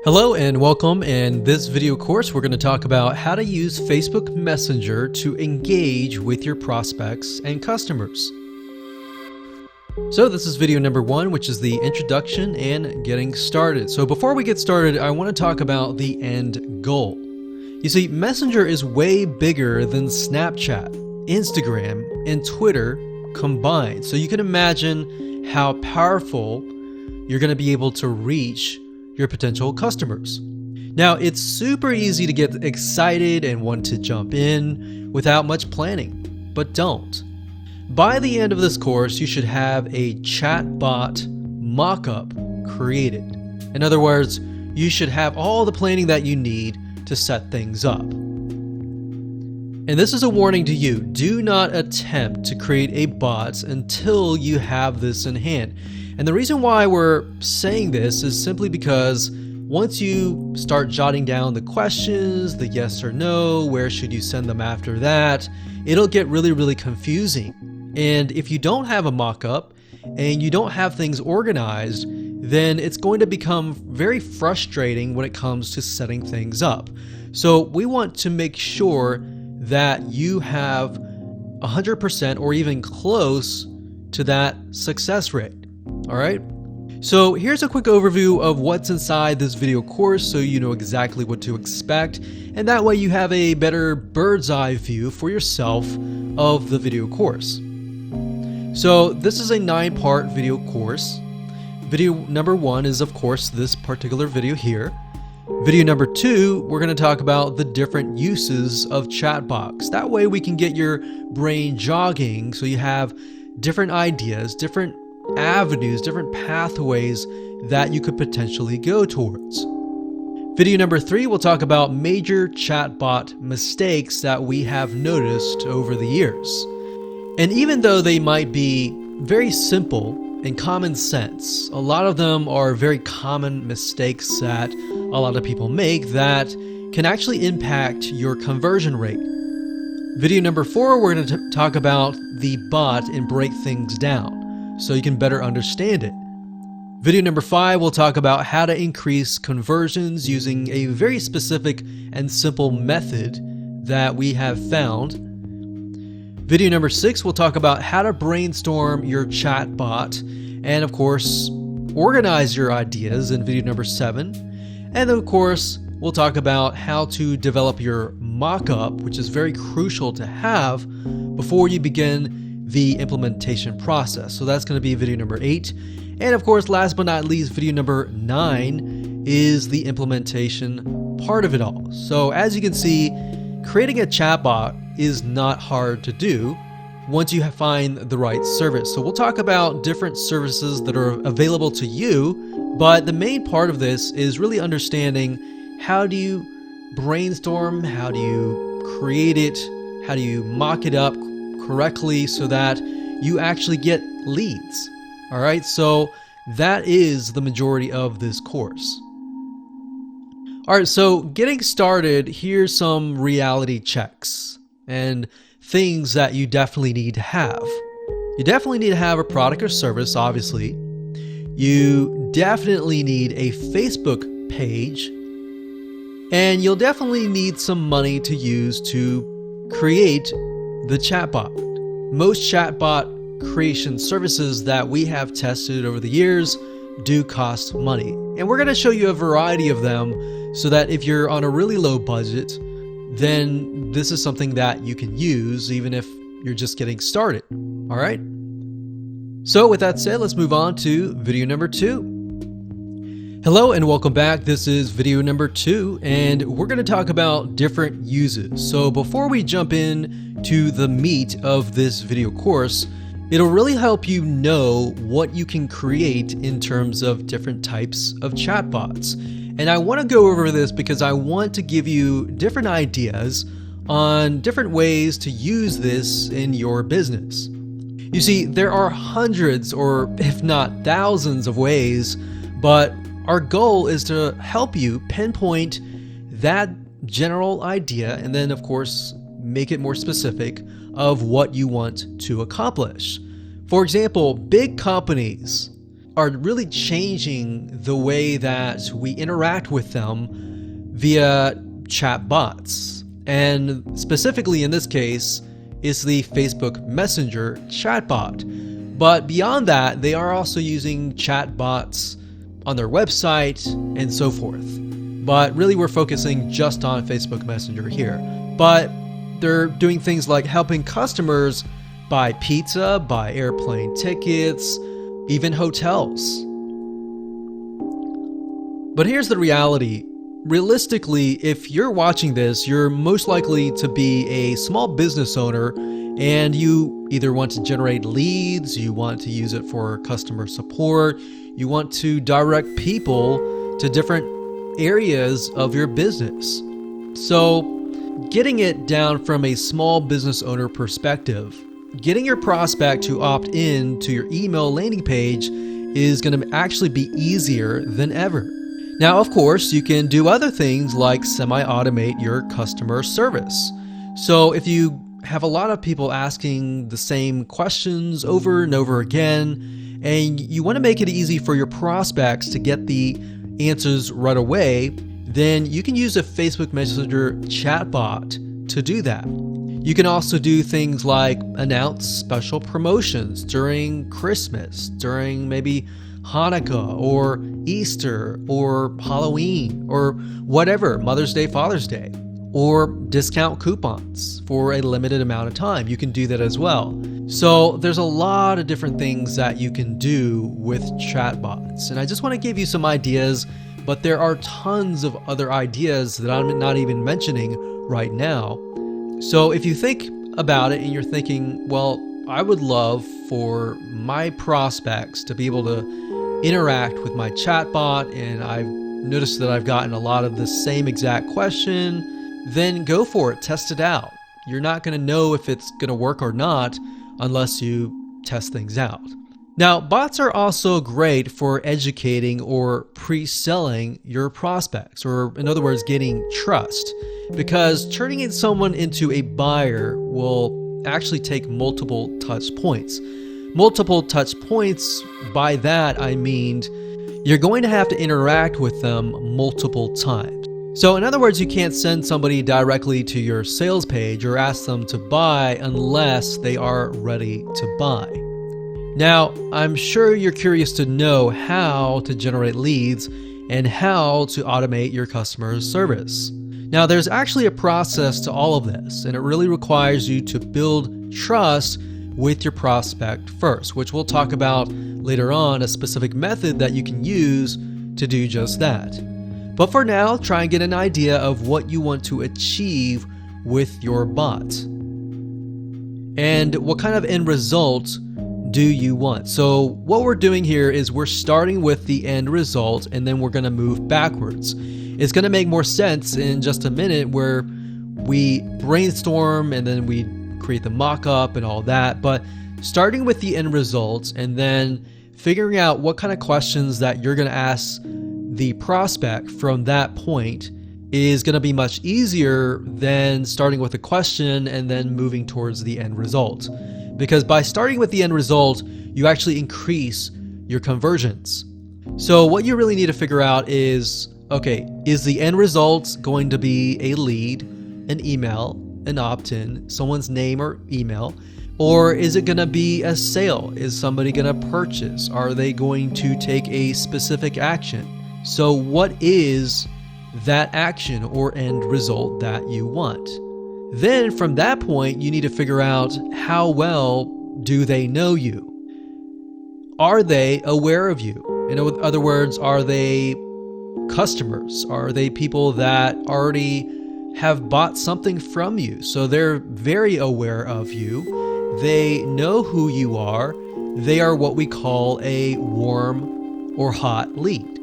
Hello and welcome. In this video course, we're going to talk about how to use Facebook Messenger to engage with your prospects and customers. So this is video number 1, which is the introduction and getting started. So before we get started, I want to talk about the end goal. You see, Messenger is way bigger than Snapchat, Instagram, and Twitter combined. So you can imagine how powerful you're going to be able to reach your potential customers. Now, it's super easy to get excited and want to jump in without much planning, but don't. By the end of this course, you should have a chatbot mockup created. In other words, you should have all the planning that you need to set things up. And this is a warning to you. Do not attempt to create a bot until you have this in hand. And the reason why we're saying this is simply because once you start jotting down the questions, the yes or no, where should you send them after that, it'll get really confusing. And if you don't have a mock-up and you don't have things organized, then it's going to become very frustrating when it comes to setting things up. So we want to make sure that you have 100% or even close to that success rate. All right. So here's a quick overview of what's inside this video course so you know exactly what to expect, and that way you have a better bird's eye view for yourself of the video course. So this is a 9-part video course. Video number 1 is, of course, this particular video here. Video number 2, we're going to talk about the different uses of chatbots. That way we can get your brain jogging so you have different ideas, different avenues, different pathways that you could potentially go towards. Video number 3, we'll talk about major chatbot mistakes that we have noticed over the years. And even though they might be very simple and common sense, a lot of them are very common mistakes that a lot of people make that can actually impact your conversion rate. Video number 4, we're going to talk about the bot and break things down so you can better understand it. Video number 5, we'll talk about how to increase conversions using a very specific and simple method that we have found. Video number 6, we'll talk about how to brainstorm your chatbot and, of course, organize your ideas in video number 7. And of course, we'll talk about how to develop your mock-up, which is very crucial to have before you begin the implementation process. So that's going to be video number 8. And of course, last but not least, video number 9 is the implementation part of it all. So as you can see, creating a chatbot is not hard to do once you find the right service. So we'll talk about different services that are available to you, but the main part of this is really understanding how do you brainstorm, how do you create it, how do you mock it up correctly so that you actually get leads. All right, so that is the majority of this course. All right, so getting started, here's some reality checks and things that you definitely need to have. You definitely need to have a product or service, obviously. You definitely need a Facebook page, and you'll definitely need some money to use to create the chatbot. Most chatbot creation services that we have tested over the years do cost money. And we're going to show you a variety of them so that if you're on a really low budget, then this is something that you can use even if you're just getting started. All right. So with that said, let's move on to video number 2. Hello and welcome back. This is video number 2, and we're going to talk about different uses. So before we jump in to the meat of this video course, it'll really help you know what you can create in terms of different types of chatbots. And I want to go over this because I want to give you different ideas on different ways to use this in your business. You see, there are hundreds or if not thousands of ways, but our goal is to help you pinpoint that general idea and then, of course, make it more specific of what you want to accomplish. For example, big companies are really changing the way that we interact with them via chat bots. And specifically in this case, is the Facebook Messenger chatbot. But beyond that, they are also using chatbots on their website and so forth. But really we're focusing just on Facebook Messenger here. But they're doing things like helping customers buy pizza, buy airplane tickets, even hotels. But here's the reality. Realistically, if you're watching this, you're most likely to be a small business owner and you either want to generate leads, you want to use it for customer support, you want to direct people to different areas of your business. So, getting it down from a small business owner perspective, getting your prospect to opt in to your email landing page is going to actually be easier than ever. Now, of course, you can do other things like semi-automate your customer service. So if you have a lot of people asking the same questions over and over again, and you want to make it easy for your prospects to get the answers right away, then you can use a Facebook Messenger chatbot to do that. You can also do things like announce special promotions during Christmas, during maybe Hanukkah or Easter or Halloween or whatever, Mother's Day, Father's Day, or discount coupons for a limited amount of time. You can do that as well. So there's a lot of different things that you can do with chatbots. And I just want to give you some ideas, but there are tons of other ideas that I'm not even mentioning right now. So if you think about it and you're thinking, well, I would love for my prospects to be able to interact with my chatbot, and I've noticed that I've gotten a lot of the same exact question, then go for it, test it out. You're not going to know if it's going to work or not unless you test things out. Now, bots are also great for educating or pre-selling your prospects, or in other words, getting trust, because turning someone into a buyer will actually take multiple touch points. Multiple touch points, by that I mean you're going to have to interact with them multiple times. So in other words, you can't send somebody directly to your sales page or ask them to buy unless they are ready to buy. Now, I'm sure you're curious to know how to generate leads and how to automate your customer service. Now, there's actually a process to all of this, and it really requires you to build trust with your prospect first, which we'll talk about later on, a specific method that you can use to do just that. But for now, try and get an idea of what you want to achieve with your bot. And what kind of end result do you want? So what we're doing here is we're starting with the end result and then we're going to move backwards. It's going to make more sense in just a minute where we brainstorm and then we create the mock-up and all that, but starting with the end results and then figuring out what kind of questions that you're going to ask the prospect from that point is going to be much easier than starting with a question and then moving towards the end result. Because by starting with the end result, you actually increase your conversions. So what you really need to figure out is, okay, is the end result going to be a lead, an email, an opt-in, someone's name or email, or is it going to be a sale? Is somebody going to purchase? Are they going to take a specific action? So what is that action or end result that you want? Then from that point, you need to figure out how well do they know you? Are they aware of you? In other words, are they customers? Are they people that already have bought something from you? So they're very aware of you. They know who you are. They are what we call a warm or hot lead.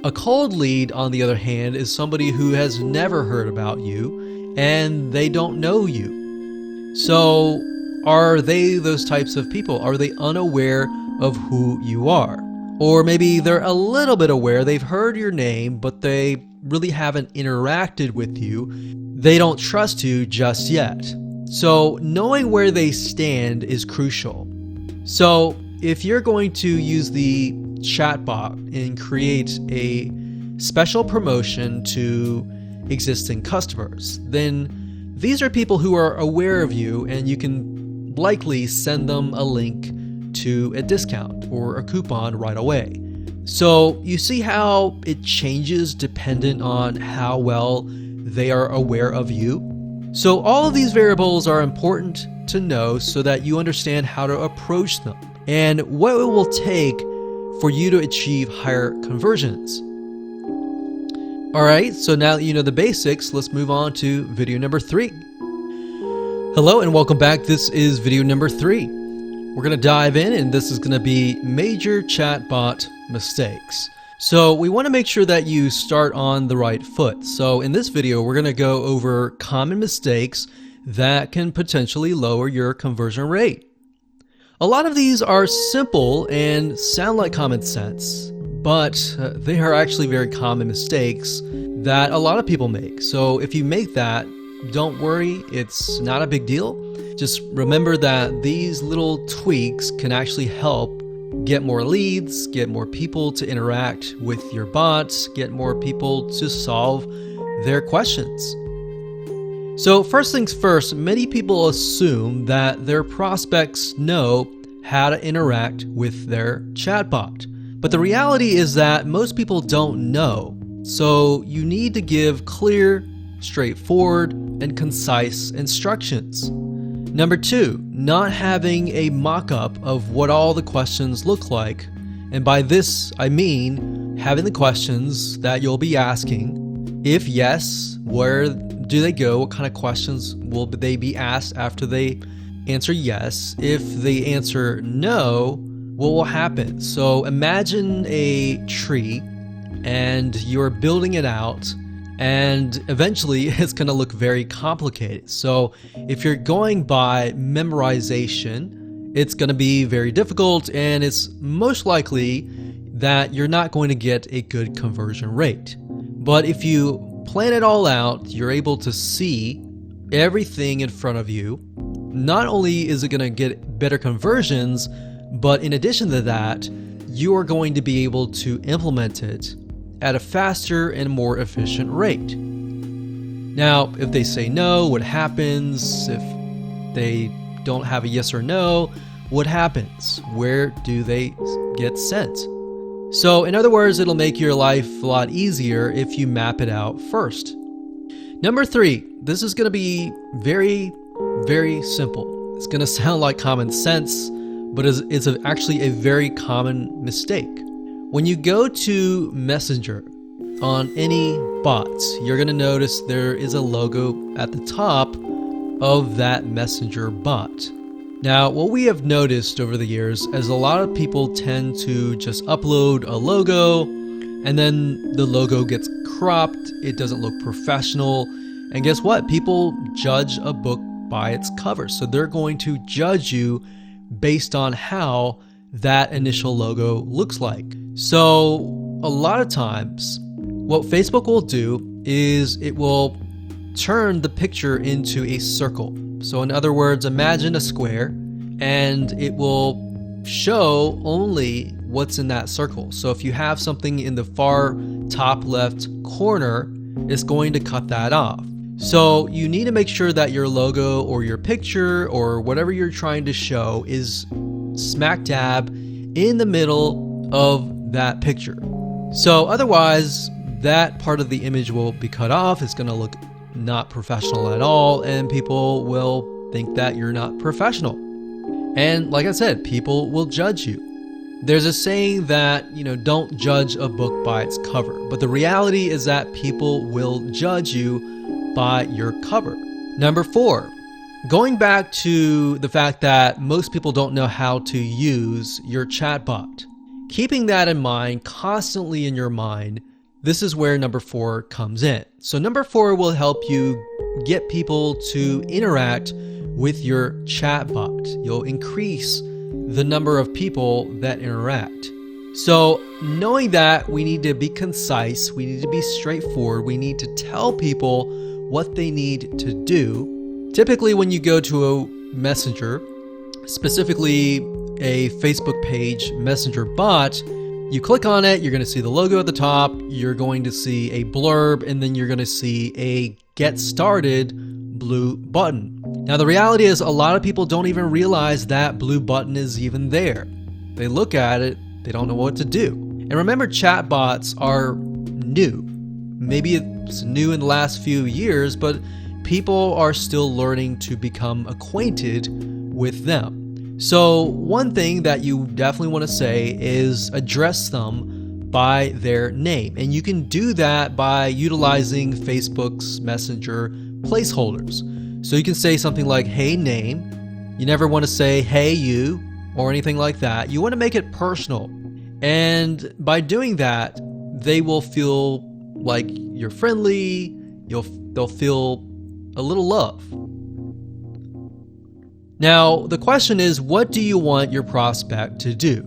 A cold lead, on the other hand, is somebody who has never heard about you and they don't know you. So are they those types of people? Are they unaware of who you are? Or maybe they're a little bit aware, they've heard your name, but they really haven't interacted with you. They don't trust you just yet. So knowing where they stand is crucial. So if you're going to use the chatbot and create a special promotion to existing customers, then these are people who are aware of you, and you can likely send them a link to a discount or a coupon right away. So you see how it changes dependent on how well they are aware of you? So all of these variables are important to know so that you understand how to approach them and what it will take for you to achieve higher conversions. Alright, so now that you know the basics, let's move on to video number 3. Hello and welcome back. This is video number 3. We're going to dive in, and this is going to be major chatbot mistakes. So we want to make sure that you start on the right foot. So in this video, we're going to go over common mistakes that can potentially lower your conversion rate. A lot of these are simple and sound like common sense, but they are actually very common mistakes that a lot of people make. So if you make that, don't worry, it's not a big deal. Just remember that these little tweaks can actually help get more leads, get more people to interact with your bots, get more people to solve their questions. So first things first, many people assume that their prospects know how to interact with their chatbot. But the reality is that most people don't know. So you need to give clear, straightforward, and concise instructions. Number 2, not having a mock-up of what all the questions look like. And by this, I mean having the questions that you'll be asking. If yes, where do they go? What kind of questions will they be asked after they answer yes? If they answer no, what will happen? So imagine a tree and you're building it out, and eventually it's going to look very complicated. So if you're going by memorization, it's going to be very difficult, and it's most likely that you're not going to get a good conversion rate. But if you plan it all out, you're able to see everything in front of you. Not only is it going to get better conversions, but in addition to that, you are going to be able to implement it at a faster and more efficient rate. Now, if they say no, what happens? If they don't have a yes or no, what happens? Where do they get sent? So in other words, it'll make your life a lot easier if you map it out first. Number 3, this is going to be very, very simple. It's going to sound like common sense, but it's actually a very common mistake. When you go to Messenger on any bots, you're going to notice there is a logo at the top of that Messenger bot. Now, what we have noticed over the years is a lot of people tend to just upload a logo, and then the logo gets cropped, it doesn't look professional, and guess what? People judge a book by its cover. So they're going to judge you based on how that initial logo looks like. So a lot of times what Facebook will do is it will turn the picture into a circle. So in other words, imagine a square, and it will show only what's in that circle. So if you have something in the far top left corner, it's going to cut that off. So you need to make sure that your logo or your picture or whatever you're trying to show is smack dab in the middle of that picture. So otherwise, that part of the image will be cut off. It's going to look not professional at all, and people will think that you're not professional. And like I said, people will judge you. There's a saying that, don't judge a book by its cover. But the reality is that people will judge you by your cover. Number 4, going back to the fact that most people don't know how to use your chatbot. Keeping that in mind, constantly in your mind, this is where number 4 comes in. So number 4 will help you get people to interact with your chatbot. You'll increase the number of people that interact. So knowing that, we need to be concise, we need to be straightforward, we need to tell people what they need to do. Typically when you go to a messenger, specifically a Facebook page messenger bot, You click on it, you're going to see the logo at the top, you're going to see a blurb, and then you're going to see a Get Started blue button. Now the reality is a lot of people don't even realize that blue button is even there. They look at it, they don't know what to do. And remember, chatbots are new. Maybe it's new in the last few years, but people are still learning to become acquainted with them. So one thing that you definitely want to say is address them by their name. And you can do that by utilizing Facebook's Messenger placeholders. So you can say something like, hey name. You never want to say, hey you, or anything like that. You want to make it personal. And by doing that, they will feel like you're friendly. They'll feel a little love. Now, the question is, what do you want your prospect to do?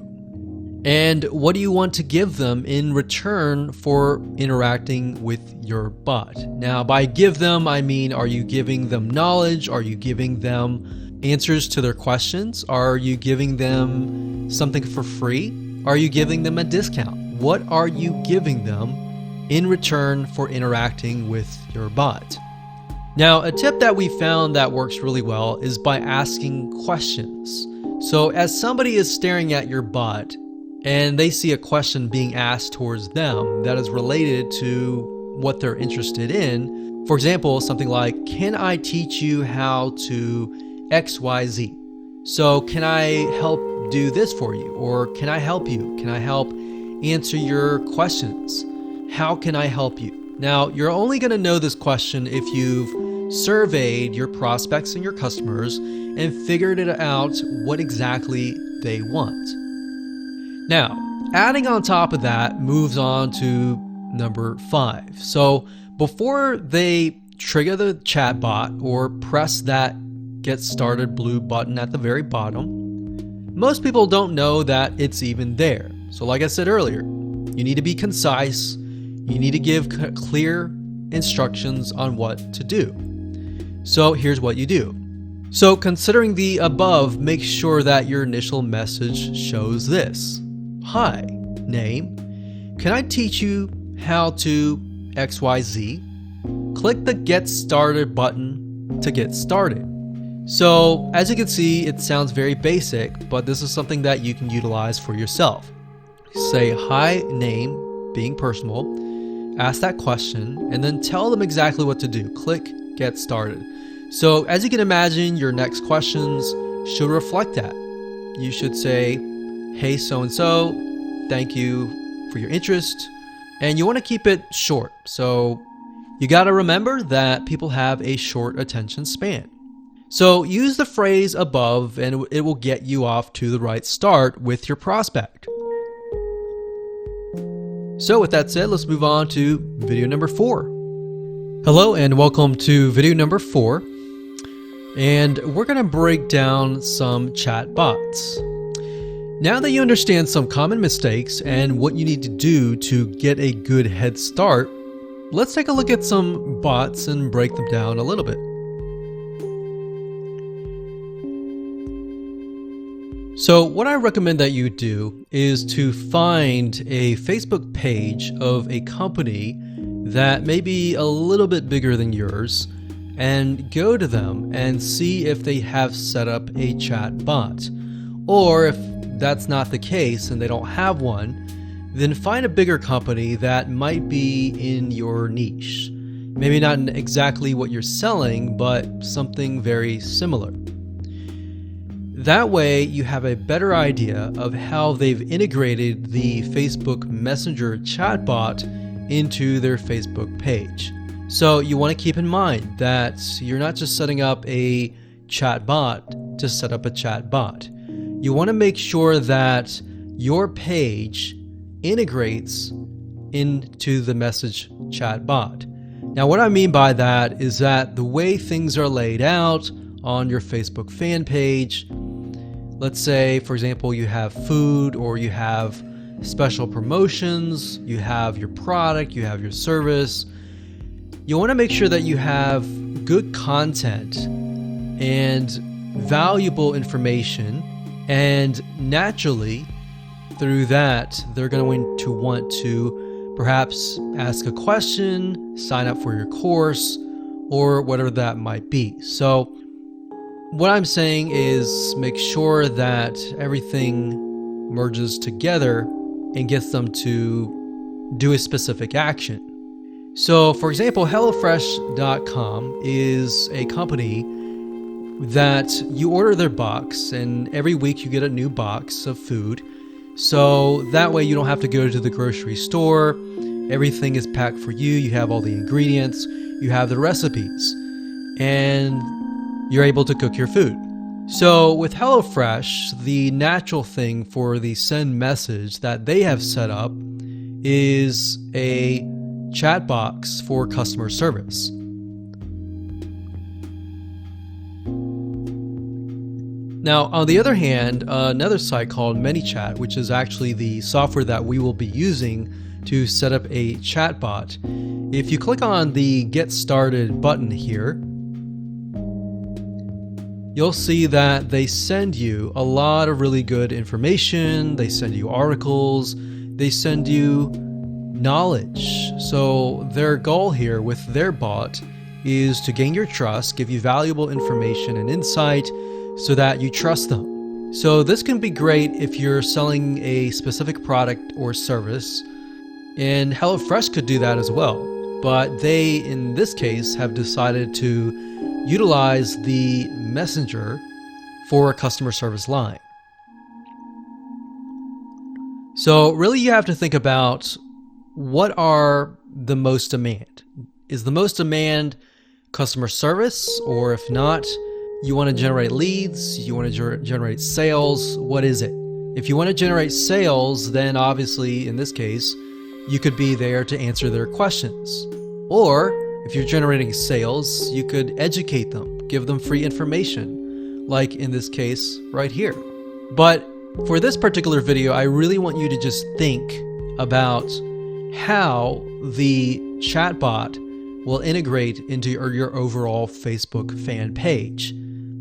And what do you want to give them in return for interacting with your bot? Now, by give them, I mean, are you giving them knowledge? Are you giving them answers to their questions? Are you giving them something for free? Are you giving them a discount? What are you giving them in return for interacting with your bot? Now, a tip that we found that works really well is by asking questions. So as somebody is staring at your bot and they see a question being asked towards them that is related to what they're interested in, for example, something like, can I teach you how to XYZ? So can I help do this for you? Or can I help you? Can I help answer your questions? How can I help you? Now, you're only going to know this question if you've surveyed your prospects and your customers and figured it out what exactly they want. Now, adding on top of that moves on to number 5. So before they trigger the chatbot or press that Get Started blue button at the very bottom, most people don't know that it's even there. So like I said earlier, you need to be concise. You need to give clear instructions on what to do. So here's what you do. So considering the above, make sure that your initial message shows this. Hi, name. Can I teach you how to XYZ? Click the Get Started button to get started. So as you can see, it sounds very basic, but this is something that you can utilize for yourself. Say hi, name, being personal. Ask that question and then tell them exactly what to do. Click Get Started. So as you can imagine, your next questions should reflect that. You should say, hey so-and-so, thank you for your interest. And you want to keep it short. So you got to remember that people have a short attention span. So use the phrase above and it will get you off to the right start with your prospect. So with that said, let's move on to video number 4. Hello and welcome to video number 4. And we're going to break down some chat bots. Now that you understand some common mistakes and what you need to do to get a good head start, let's take a look at some bots and break them down a little bit. So what I recommend that you do is to find a Facebook page of a company that may be a little bit bigger than yours and go to them and see if they have set up a chat bot. Or if that's not the case and they don't have one, then find a bigger company that might be in your niche. Maybe not exactly what you're selling, but something very similar. That way you have a better idea of how they've integrated the Facebook Messenger chatbot into their Facebook page. So you want to keep in mind that you're not just setting up a chatbot to set up a chatbot. You want to make sure that your page integrates into the message chatbot. Now what I mean by that is that the way things are laid out on your Facebook fan page, let's say, for example, you have food or you have special promotions, you have your product, you have your service. You want to make sure that you have good content and valuable information, and naturally through that, they're going to want to perhaps ask a question, sign up for your course, or whatever that might be. So what I'm saying is make sure that everything merges together and gets them to do a specific action. So for example, HelloFresh.com is a company that you order their box, and every week you get a new box of food. So that way you don't have to go to the grocery store. Everything is packed for you. You have all the ingredients, you have the recipes, and you're able to cook your food. So with HelloFresh, the natural thing for the send message that they have set up is a chat box for customer service. Now, on the other hand, another site called ManyChat, which is actually the software that we will be using to set up a chatbot. If you click on the Get Started button here, you'll see that they send you a lot of really good information. They send you articles, they send you knowledge. So their goal here with their bot is to gain your trust, give you valuable information and insight so that you trust them. So this can be great if you're selling a specific product or service, and HelloFresh could do that as well. But they, in this case, have decided to utilize the messenger for a customer service line. So really you have to think about what are the most demand. Is the most demand customer service, or if not, you want to generate leads, you want to generate sales? What is it? If you want to generate sales, then obviously in this case, you could be there to answer their questions. Or if you're generating sales, you could educate them, give them free information, like in this case right here. But for this particular video, I really want you to just think about how the chatbot will integrate into your overall Facebook fan page.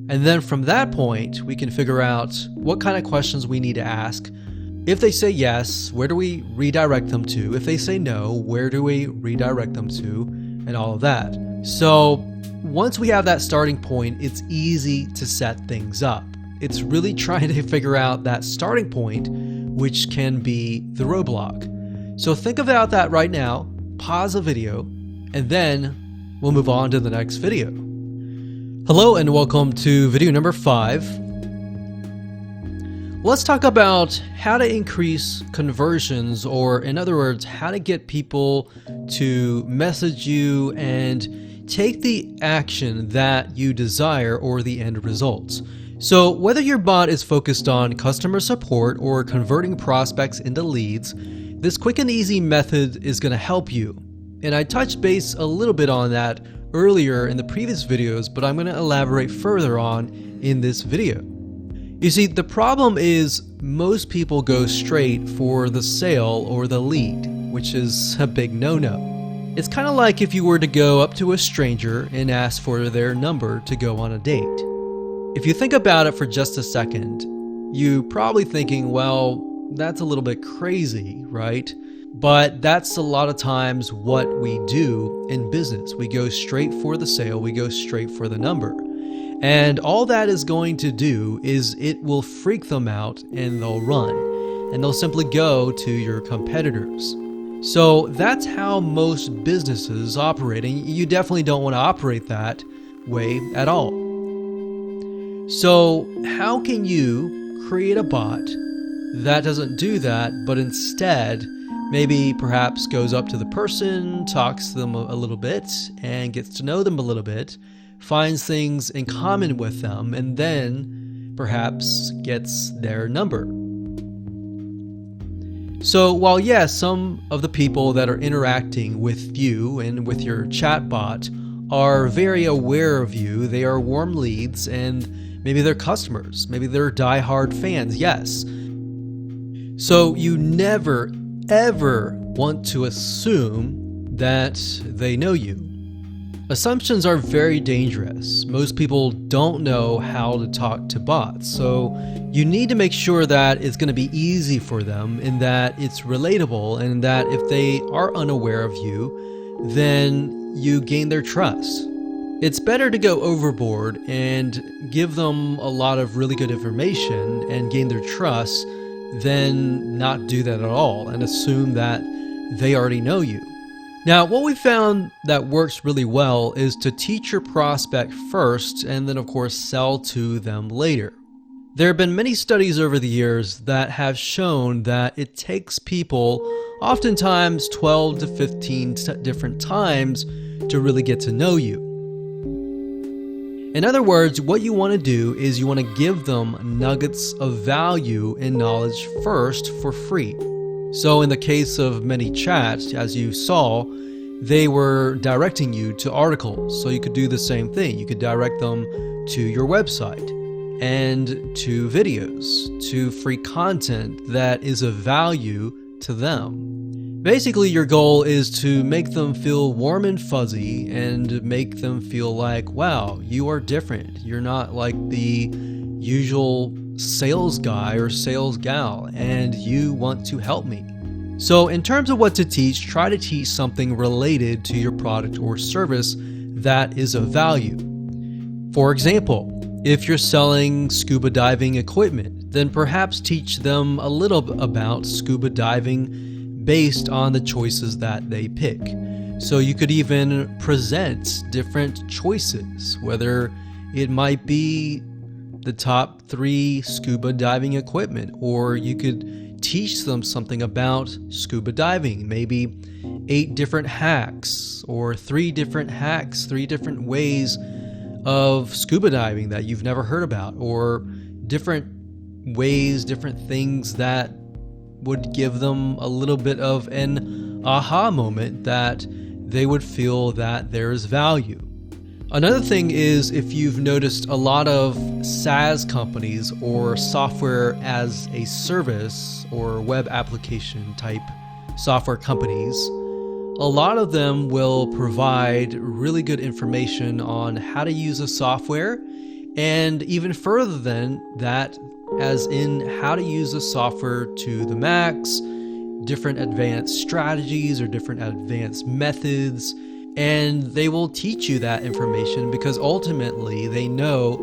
And then from that point, we can figure out what kind of questions we need to ask. If they say yes, where do we redirect them to? If they say no, where do we redirect them to? And all of that. So once we have that starting point, it's easy to set things up. It's really trying to figure out that starting point, which can be the roadblock. So think about that right now, pause the video, and then we'll move on to the next video. Hello and welcome to video number 5. Let's talk about how to increase conversions, or in other words, how to get people to message you and take the action that you desire or the end results. So whether your bot is focused on customer support or converting prospects into leads, this quick and easy method is going to help you. And I touched base a little bit on that earlier in the previous videos, but I'm going to elaborate further on in this video. You see, the problem is most people go straight for the sale or the lead, which is a big no-no. It's kind of like if you were to go up to a stranger and ask for their number to go on a date. If you think about it for just a second, you're probably thinking, well, that's a little bit crazy, right? But that's a lot of times what we do in business. We go straight for the sale, we go straight for the number. And all that is going to do is it will freak them out and they'll run. And they'll simply go to your competitors. So that's how most businesses operate. And you definitely don't want to operate that way at all. So how can you create a bot that doesn't do that, but instead maybe perhaps goes up to the person, talks to them a little bit, and gets to know them a little bit, finds things in common with them, and then perhaps gets their number. So while yes, some of the people that are interacting with you and with your chatbot are very aware of you, they are warm leads, and maybe they're customers, maybe they're diehard fans, yes. So you never, ever want to assume that they know you. Assumptions are very dangerous. Most people don't know how to talk to bots, so you need to make sure that it's going to be easy for them and that it's relatable, and that if they are unaware of you, then you gain their trust. It's better to go overboard and give them a lot of really good information and gain their trust than not do that at all and assume that they already know you. Now, what we found that works really well is to teach your prospect first and then of course sell to them later. There have been many studies over the years that have shown that it takes people oftentimes 12 to 15 different times to really get to know you. In other words, what you want to do is you want to give them nuggets of value and knowledge first for free. So in the case of ManyChat, as you saw, they were directing you to articles. So you could do the same thing. You could direct them to your website and to videos, to free content that is of value to them. Basically, your goal is to make them feel warm and fuzzy and make them feel like, wow, you are different. You're not like the usual sales guy or sales gal, and you want to help me. So in terms of what to teach, try to teach something related to your product or service that is of value. For example, if you're selling scuba diving equipment, then perhaps teach them a little about scuba diving based on the choices that they pick. So you could even present different choices, whether it might be the top 3 scuba diving equipment, or you could teach them something about scuba diving, maybe 8 different hacks or 3 different hacks, 3 different ways of scuba diving that you've never heard about, or different ways, different things that would give them a little bit of an aha moment that they would feel that there is value. Another thing is, if you've noticed, a lot of SaaS companies or software as a service or web application type software companies, a lot of them will provide really good information on how to use a software, and even further than that, as in how to use the software to the max, different advanced strategies or different advanced methods, and they will teach you that information because ultimately they know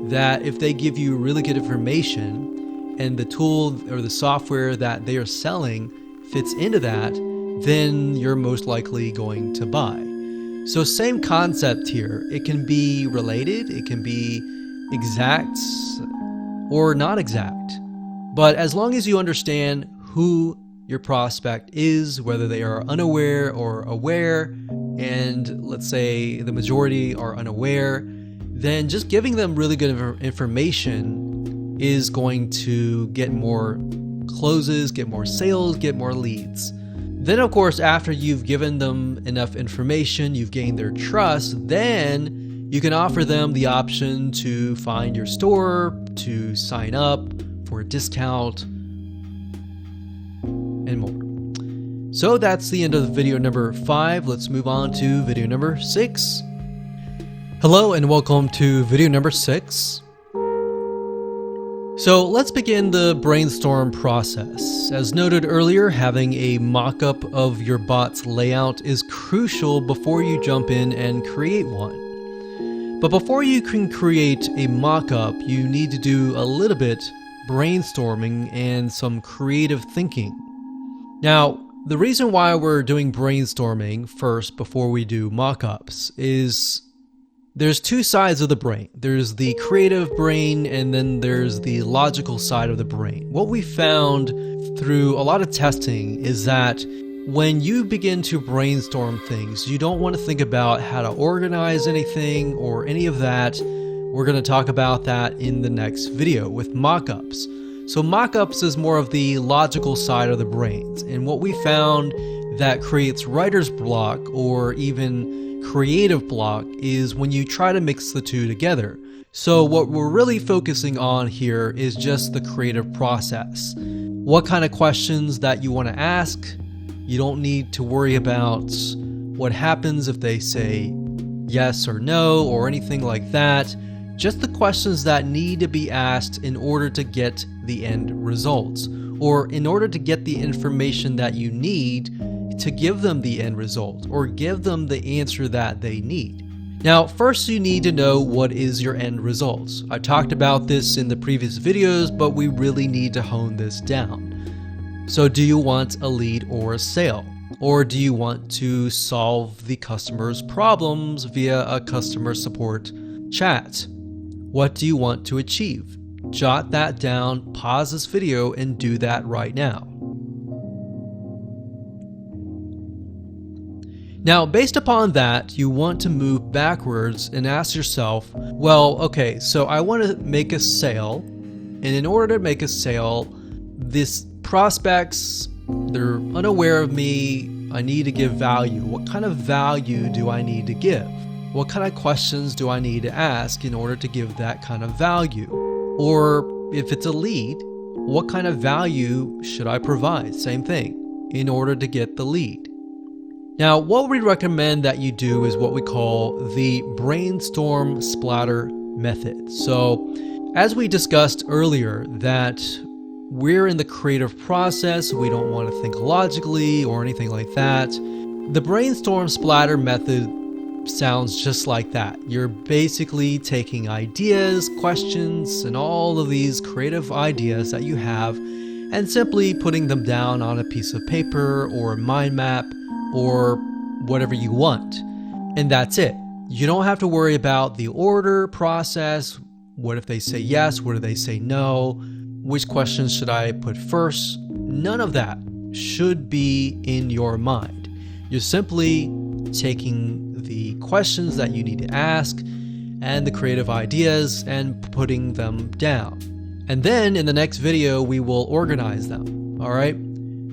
that if they give you really good information and the tool or the software that they are selling fits into that, then you're most likely going to buy. So same concept here. It can be related, it can be exact or not exact. But as long as you understand who your prospect is, whether they are unaware or aware, and let's say the majority are unaware, then just giving them really good information is going to get more closes, get more sales, get more leads. Then of course, after you've given them enough information, you've gained their trust, then you can offer them the option to find your store, to sign up for a discount, and more. So that's the end of video number 5. Let's move on to video number 6. Hello and welcome to video number 6. So let's begin the brainstorm process. As noted earlier, having a mock-up of your bot's layout is crucial before you jump in and create one. But before you can create a mock-up, you need to do a little bit brainstorming and some creative thinking. Now, the reason why we're doing brainstorming first before we do mock-ups is there's 2 sides of the brain. There's the creative brain and then there's the logical side of the brain. What we found through a lot of testing is that when you begin to brainstorm things, you don't want to think about how to organize anything or any of that. We're going to talk about that in the next video with mock-ups. So mock-ups is more of the logical side of the brains. And what we found that creates writer's block or even creative block is when you try to mix the 2 together. So what we're really focusing on here is just the creative process. What kind of questions that you want to ask. You don't need to worry about what happens if they say yes or no or anything like that. Just the questions that need to be asked in order to get the end results, or in order to get the information that you need to give them the end result or give them the answer that they need. Now, first you need to know what is your end results. I talked about this in the previous videos, but we really need to hone this down. So do you want a lead or a sale? Or do you want to solve the customer's problems via a customer support chat? What do you want to achieve? Jot that down, pause this video, and do that right now. Now, based upon that, you want to move backwards and ask yourself, well, okay, so I want to make a sale, and in order to make a sale, these prospects, they're unaware of me, I need to give value. What kind of value do I need to give? What kind of questions do I need to ask in order to give that kind of value? Or if it's a lead, what kind of value should I provide? Same thing, in order to get the lead. Now, what we recommend that you do is what we call the brainstorm splatter method. So, as we discussed earlier, that we're in the creative process, we don't want to think logically or anything like that. The brainstorm splatter method sounds just like that. You're basically taking ideas, questions, and all of these creative ideas that you have and simply putting them down on a piece of paper or a mind map or whatever you want. And that's it. You don't have to worry about the order, process. What if they say yes? What if they say no? Which questions should I put first? None of that should be in your mind. You're simply taking the questions that you need to ask and the creative ideas and putting them down. And then in the next video, we will organize them. All right.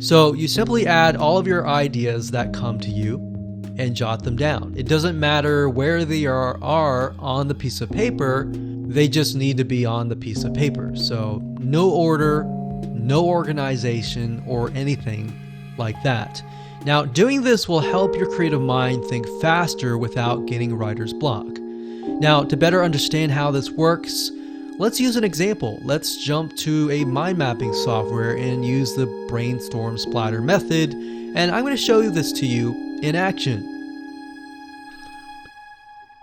So you simply add all of your ideas that come to you and jot them down. It doesn't matter where they are on the piece of paper. They just need to be on the piece of paper. So no order, no organization, or anything like that. Now, doing this will help your creative mind think faster without getting writer's block. Now, to better understand how this works, let's use an example. Let's jump to a mind mapping software and use the brainstorm splatter method. And I'm going to show this to you in action.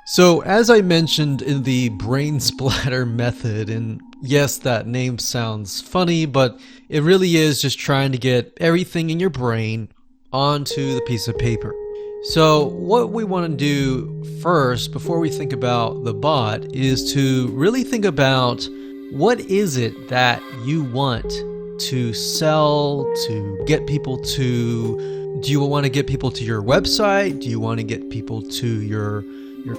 So as I mentioned in the brain splatter method, and yes, that name sounds funny, but it really is just trying to get everything in your brain onto the piece of paper. So what we want to do first, before we think about the bot, is to really think about what is it that you want to sell, to get people to. Do you want to get people to your website? Do you want to get people to your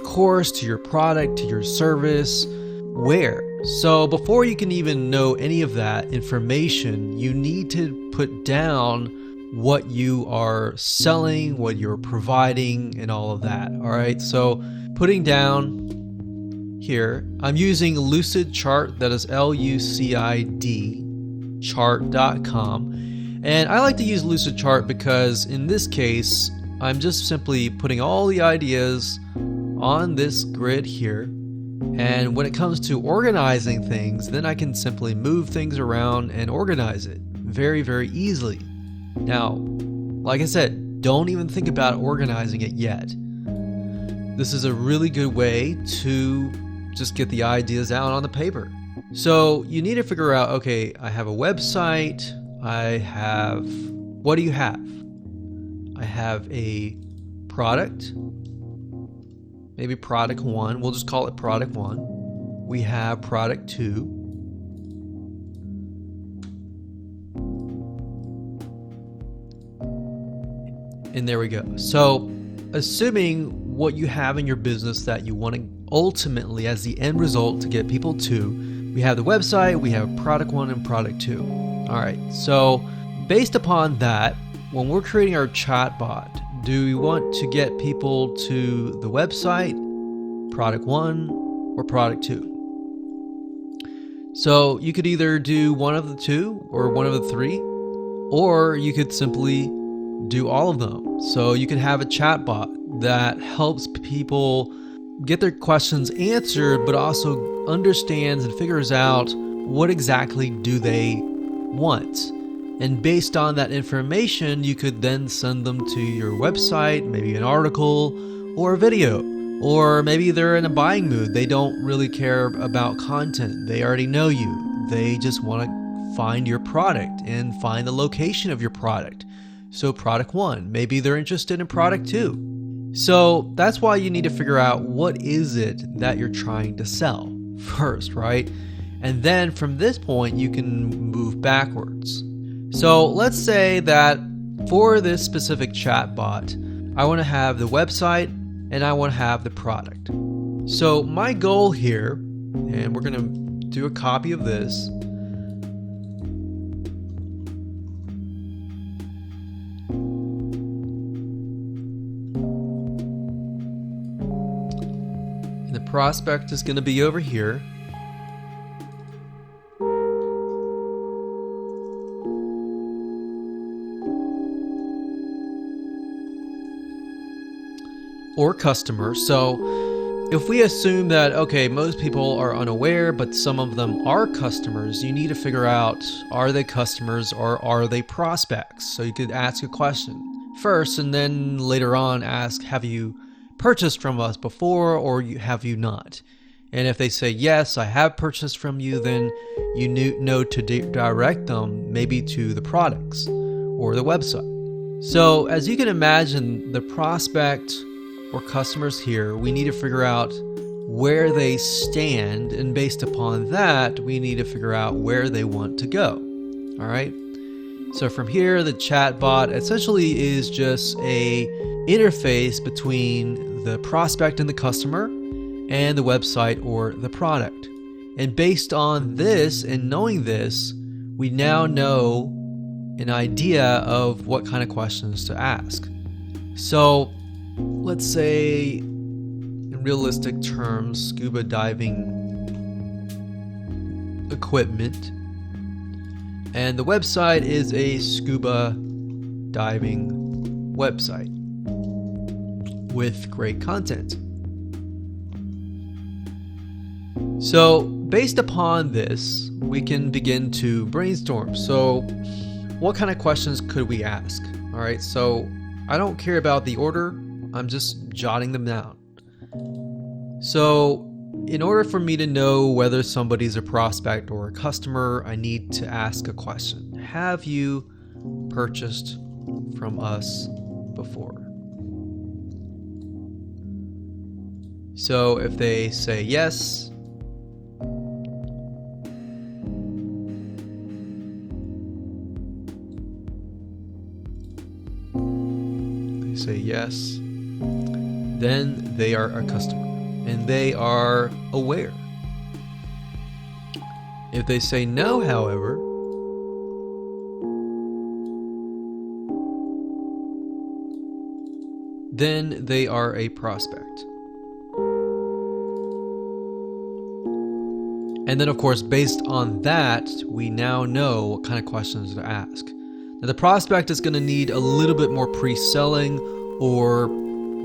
course, to your product, to your service? Where? So before you can even know any of that information, you need to put down what you are selling, what you're providing, and all of that. All right. So putting down here, I'm using Lucid Chart, that is LUCID chart.com. And I like to use Lucid Chart because in this case, I'm just simply putting all the ideas on this grid here. And when it comes to organizing things, then I can simply move things around and organize it very, very easily. Now, like I said, don't even think about organizing it yet. This is a really good way to just get the ideas out on the paper. So you need to figure out, okay, I have a website, what do you have? I have a product, maybe product 1, we'll just call it product 1. We have product 2. And there we go. So assuming what you have in your business that you want to ultimately as the end result to get people to, we have the website, we have product 1 and product 2. All right. So based upon that, when we're creating our chatbot, do we want to get people to the website, product 1 or product 2? So you could either do one of the two or one of the three, or you could simply do all of them. So you can have a chatbot that helps people get their questions answered, but also understands and figures out what exactly do they want. And based on that information, you could then send them to your website, maybe an article or a video. Or maybe they're in a buying mood. They don't really care about content. They already know you. They just want to find your product and find the location of your product. So product 1, maybe they're interested in product 2. So that's why you need to figure out what is it that you're trying to sell first, right? And then from this point, you can move backwards. So let's say that for this specific chatbot, I want to have the website and I want to have the product. So my goal here, and we're going to do a copy of this. And the prospect is going to be over here. Or customer. So if we assume that, okay, most people are unaware, but some of them are customers, you need to figure out, are they customers or are they prospects? So you could ask a question first and then later on ask, have you purchased from us before or have you not? And if they say, yes, I have purchased from you, then you know to direct them maybe to the products or the website. So as you can imagine, the prospect or customers here, we need to figure out where they stand, and based upon that, we need to figure out where they want to go. All right. So from here, the chatbot essentially is just a interface between the prospect and the customer and the website or the product. And based on this and knowing this, we now know an idea of what kind of questions to ask. So let's say, in realistic terms, scuba diving equipment. And the website is a scuba diving website with great content. So, based upon this, we can begin to brainstorm. So, what kind of questions could we ask? All right, so I don't care about the order. I'm just jotting them down. So in order for me to know whether somebody's a prospect or a customer, I need to ask a question. Have you purchased from us before? So if they say yes, say yes, then they are a customer and they are aware. If they say no, however, then they are a prospect. And then, of course, based on that, we now know what kind of questions to ask. Now, the prospect is going to need a little bit more pre-selling or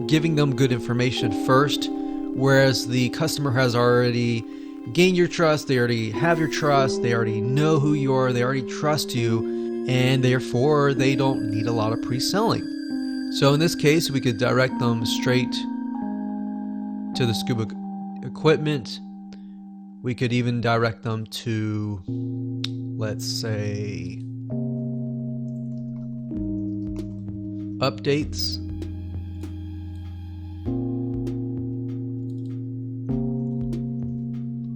giving them good information first, whereas the customer has already gained your trust, they already have your trust, they already know who you are, they already trust you, and therefore they don't need a lot of pre-selling. So in this case, we could direct them straight to the scuba equipment. We could even direct them to, let's say, updates.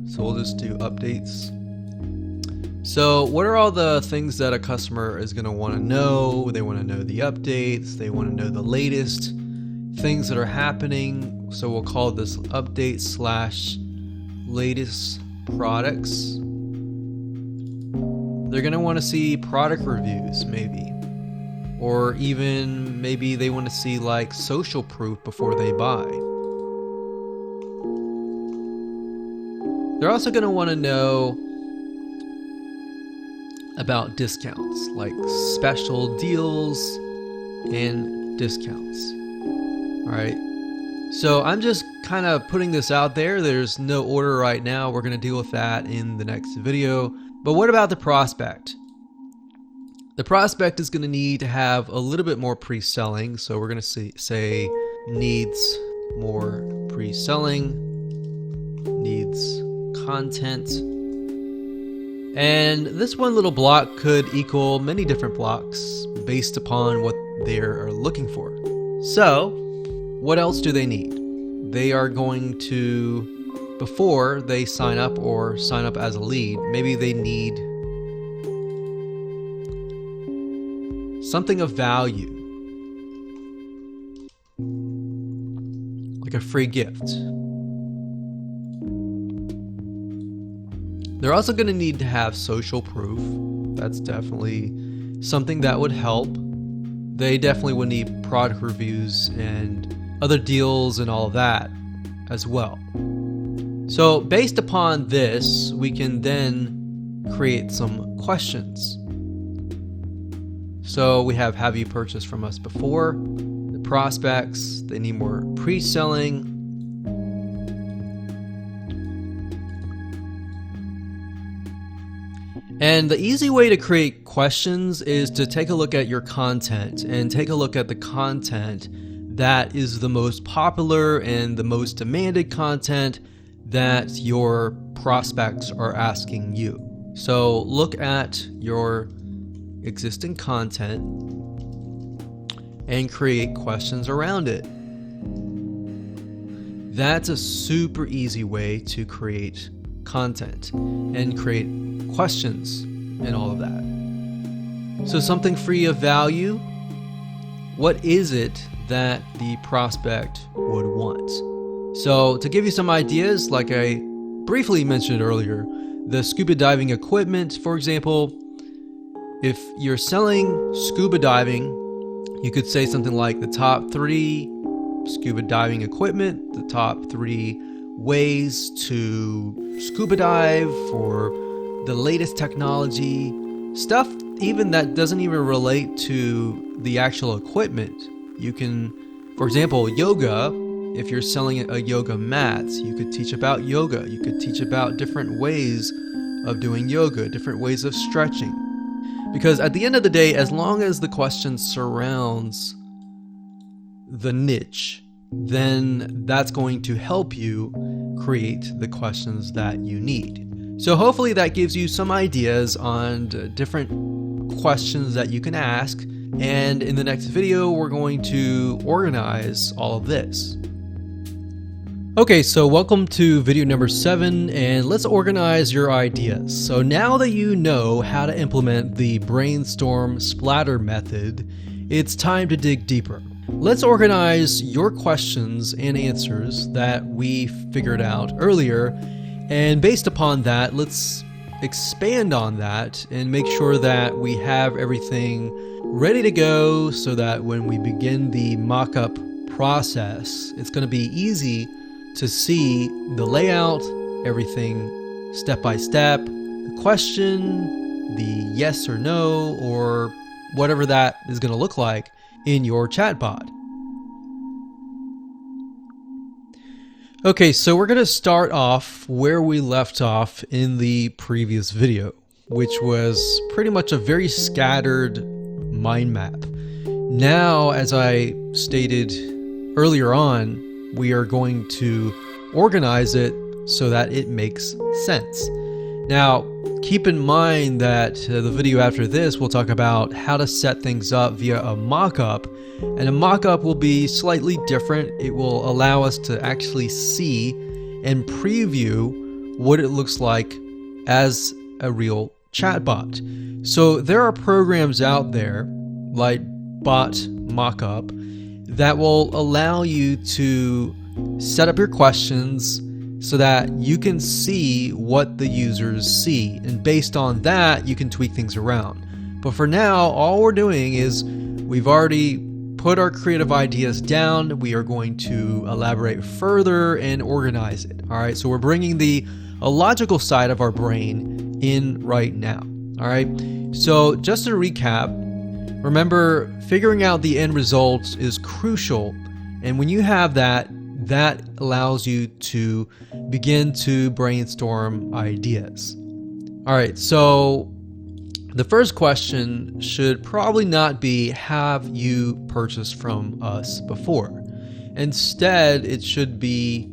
So we'll just do updates. So what are all the things that a customer is going to want to know? They want to know the updates. They want to know the latest things that are happening. So we'll call this update / latest products. They're going to want to see product reviews maybe. Or even maybe they want to see like social proof before they buy. They're also going to want to know about discounts, like special deals and discounts. All right. So I'm just kind of putting this out there. There's no order right now. We're going to deal with that in the next video. But what about the prospect? The prospect is going to need to have a little bit more pre-selling. So we're going to say needs more pre-selling, needs content. And this one little block could equal many different blocks based upon what they are looking for. So what else do they need? They are going to, before they sign up or sign up as a lead, maybe they need something of value, like a free gift. They're also going to need to have social proof. That's definitely something that would help. They definitely would need product reviews and other deals and all of that as well. So based upon this, we can then create some questions. So we have you purchased from us before? The prospects, they need more pre-selling. And the easy way to create questions is to take a look at your content and take a look at the content that is the most popular and the most demanded content that your prospects are asking you. So look at your existing content and create questions around it. That's a super easy way to create content and create questions and all of that. So something free of value. What is it that the prospect would want? So to give you some ideas, like I briefly mentioned earlier, the scuba diving equipment, for example, if you're selling scuba diving, you could say something like the top 3 scuba diving equipment, the top 3 ways to scuba dive for the latest technology, stuff even that doesn't even relate to the actual equipment. You can, for example, yoga, if you're selling a yoga mat, you could teach about yoga. You could teach about different ways of doing yoga, different ways of stretching. Because at the end of the day, as long as the question surrounds the niche, then that's going to help you create the questions that you need. So hopefully that gives you some ideas on different questions that you can ask. And in the next video, we're going to organize all of this. Okay, so welcome to video number 7, and let's organize your ideas. So now that you know how to implement the brainstorm splatter method, it's time to dig deeper. Let's organize your questions and answers that we figured out earlier, and based upon that, let's expand on that and make sure that we have everything ready to go so that when we begin the mock-up process, it's going to be easy to see the layout, everything step by step, the question, the yes or no, or whatever that is going to look like in your chatbot. Okay, so we're going to start off where we left off in the previous video, which was pretty much a very scattered mind map. Now, as I stated earlier on, we are going to organize it so that it makes sense. Now, keep in mind that the video after this will talk about how to set things up via a mock-up, and a mock-up will be slightly different. It will allow us to actually see and preview what it looks like as a real chatbot. So there are programs out there like Bot Mockup that will allow you to set up your questions so that you can see what the users see, and based on that you can tweak things around. But for now, all we're doing is we've already put our creative ideas down. We are going to elaborate further and organize it. All right, so we're bringing the logical side of our brain in right now. All right, so just to recap, remember, figuring out the end results is crucial And when you have that, that allows you to begin to brainstorm ideas. All right, so the first question should probably not be, have you purchased from us before? Instead, it should be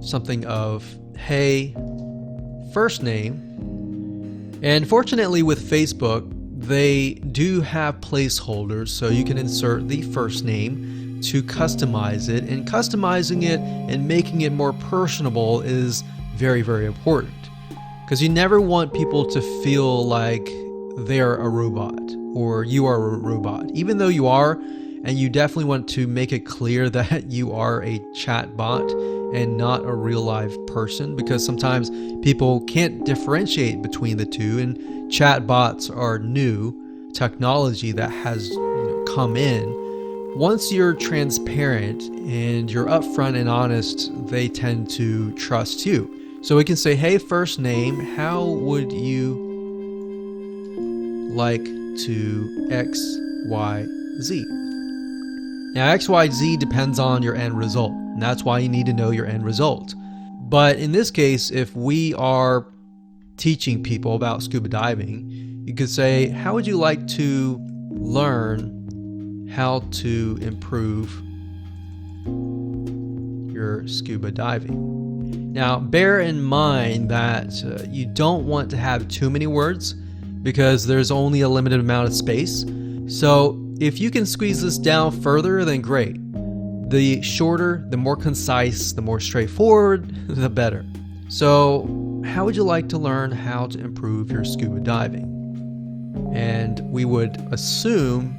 something of, hey, first name. And fortunately with Facebook, they do have placeholders, so you can insert the first name to customize it. And customizing it and making it more personable is very, very important, because you never want people to feel like they're a robot or you are a robot, even though you are. And you definitely want to make it clear that you are a chat bot and not a real live person, because sometimes people can't differentiate between the two, and chat bots are new technology that has come in. Once you're transparent and you're upfront and honest, they tend to trust you. So we can say, hey, first name, how would you like to XYZ? Now, XYZ depends on your end result, and that's why you need to know your end result. But in this case, if we are teaching people about scuba diving, you could say, how would you like to learn how to improve your scuba diving? Now, bear in mind that you don't want to have too many words, because there's only a limited amount of space. So if you can squeeze this down further, then great. The shorter, the more concise, the more straightforward, the better. So how would you like to learn how to improve your scuba diving? And we would assume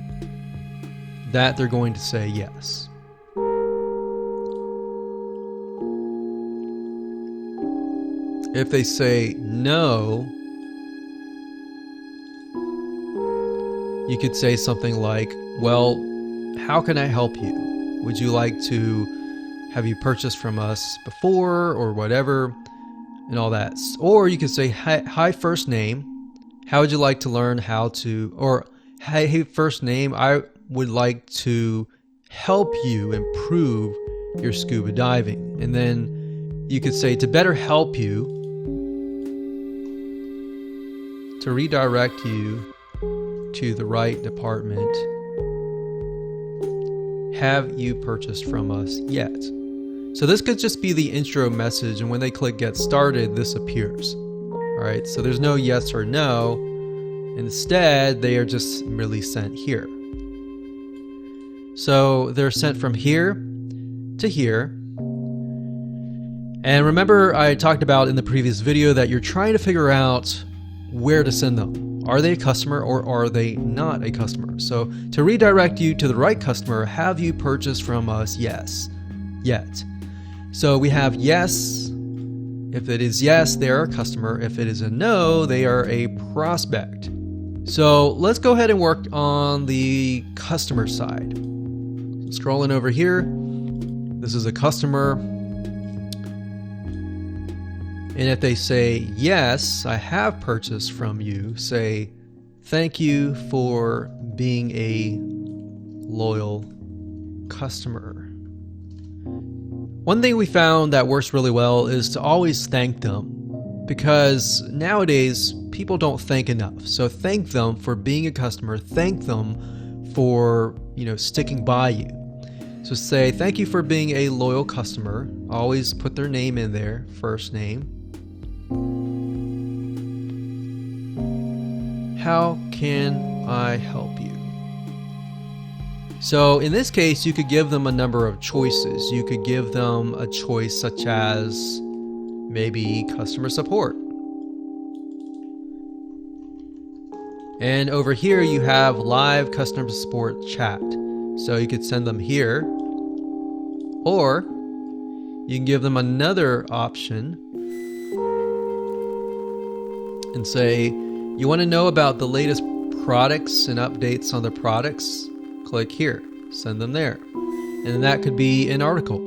that they're going to say yes. If they say no, you could say something like, well, how can I help you? Would you like to, have you purchased from us before, or whatever, and all that. Or you could say, hi, first name, how would you like to learn how to, or hey, first name, I would like to help you improve your scuba diving. And then you could say, to better help you, to redirect you to the right department, have you purchased from us yet? So this could just be the intro message, and when they click get started, this appears. All right, so there's no yes or no. Instead, they are just merely sent here. So they're sent from here to here. And remember, I talked about in the previous video that you're trying to figure out where to send them. Are they a customer or are they not a customer? So to redirect you to the right customer, have you purchased from us? Yes, yet. So we have yes. If it is yes, they are a customer. If it is a no, they are a prospect. So let's go ahead and work on the customer side. Scrolling over here, this is a customer. And if they say, yes, I have purchased from you, say, thank you for being a loyal customer. One thing we found that works really well is to always thank them, because nowadays people don't thank enough. So thank them for being a customer. Thank them for, sticking by you. So say, thank you for being a loyal customer. Always put their name in there, first name. How can I help you? So in this case, you could give them a number of choices. You could give them a choice such as maybe customer support. And over here you have live customer support chat. So you could send them here, or you can give them another option and say, you want to know about the latest products and updates on the products? Click here, send them there. And that could be an article.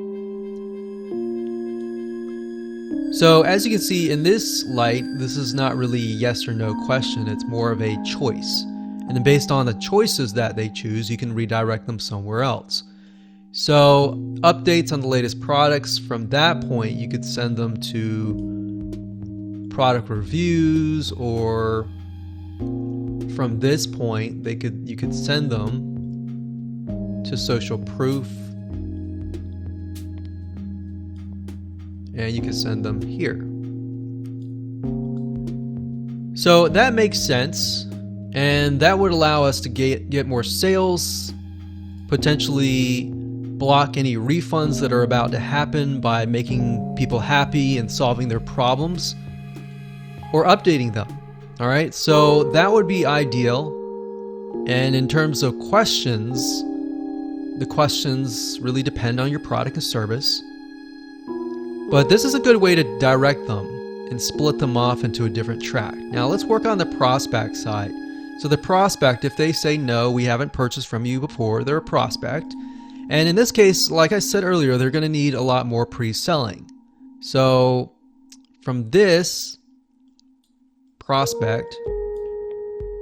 So as you can see in this light, this is not really a yes or no question, it's more of a choice. And then based on the choices that they choose, you can redirect them somewhere else. So updates on the latest products, from that point, you could send them to product reviews, or from this point, you could send them to social proof, and you can send them here. So that makes sense, and that would allow us to get more sales, potentially block any refunds that are about to happen by making people happy and solving their problems, or updating them. All right, so that would be ideal. And in terms of questions, the questions really depend on your product and service. But this is a good way to direct them and split them off into a different track. Now let's work on the prospect side. So the prospect, if they say no, we haven't purchased from you before, they're a prospect. And in this case, like I said earlier, they're going to need a lot more pre-selling. So from this prospect,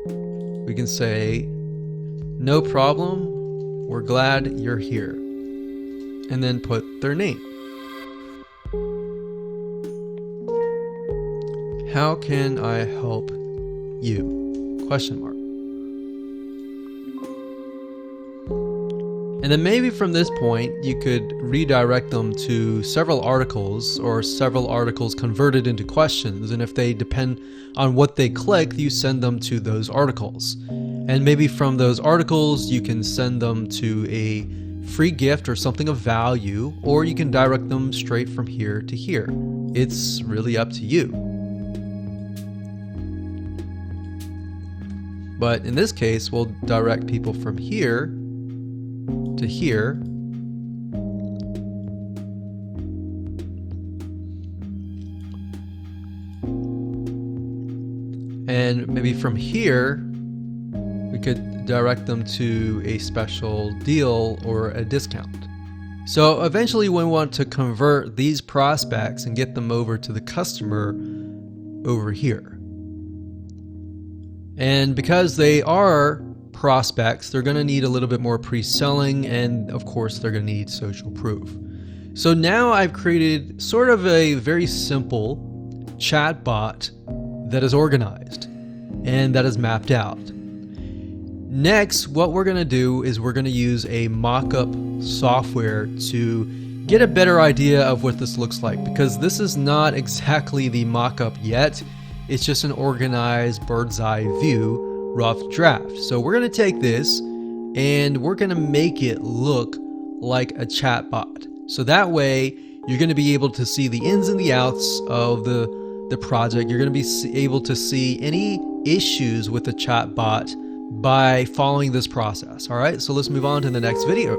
we can say, no problem, we're glad you're here. And then put their name. How can I help you? Question mark. And then maybe from this point, you could redirect them to several articles, or several articles converted into questions. And if they depend on what they click, you send them to those articles. And maybe from those articles, you can send them to a free gift or something of value, or you can direct them straight from here to here. It's really up to you. But in this case, we'll direct people from here to here. And maybe from here, we could direct them to a special deal or a discount. So eventually we want to convert these prospects and get them over to the customer over here. And because they are prospects, they're going to need a little bit more pre-selling, and of course they're going to need social proof. So now I've created sort of a very simple chatbot that is organized and that is mapped out. Next, what we're going to do is we're going to use a mock-up software to get a better idea of what this looks like, because this is not exactly the mock-up yet. It's just an organized bird's eye view rough draft. So we're going to take this and we're going to make it look like a chatbot. So that way you're going to be able to see the ins and the outs of the project. You're going to be able to see any issues with the chatbot by following this process. All right, so let's move on to the next video.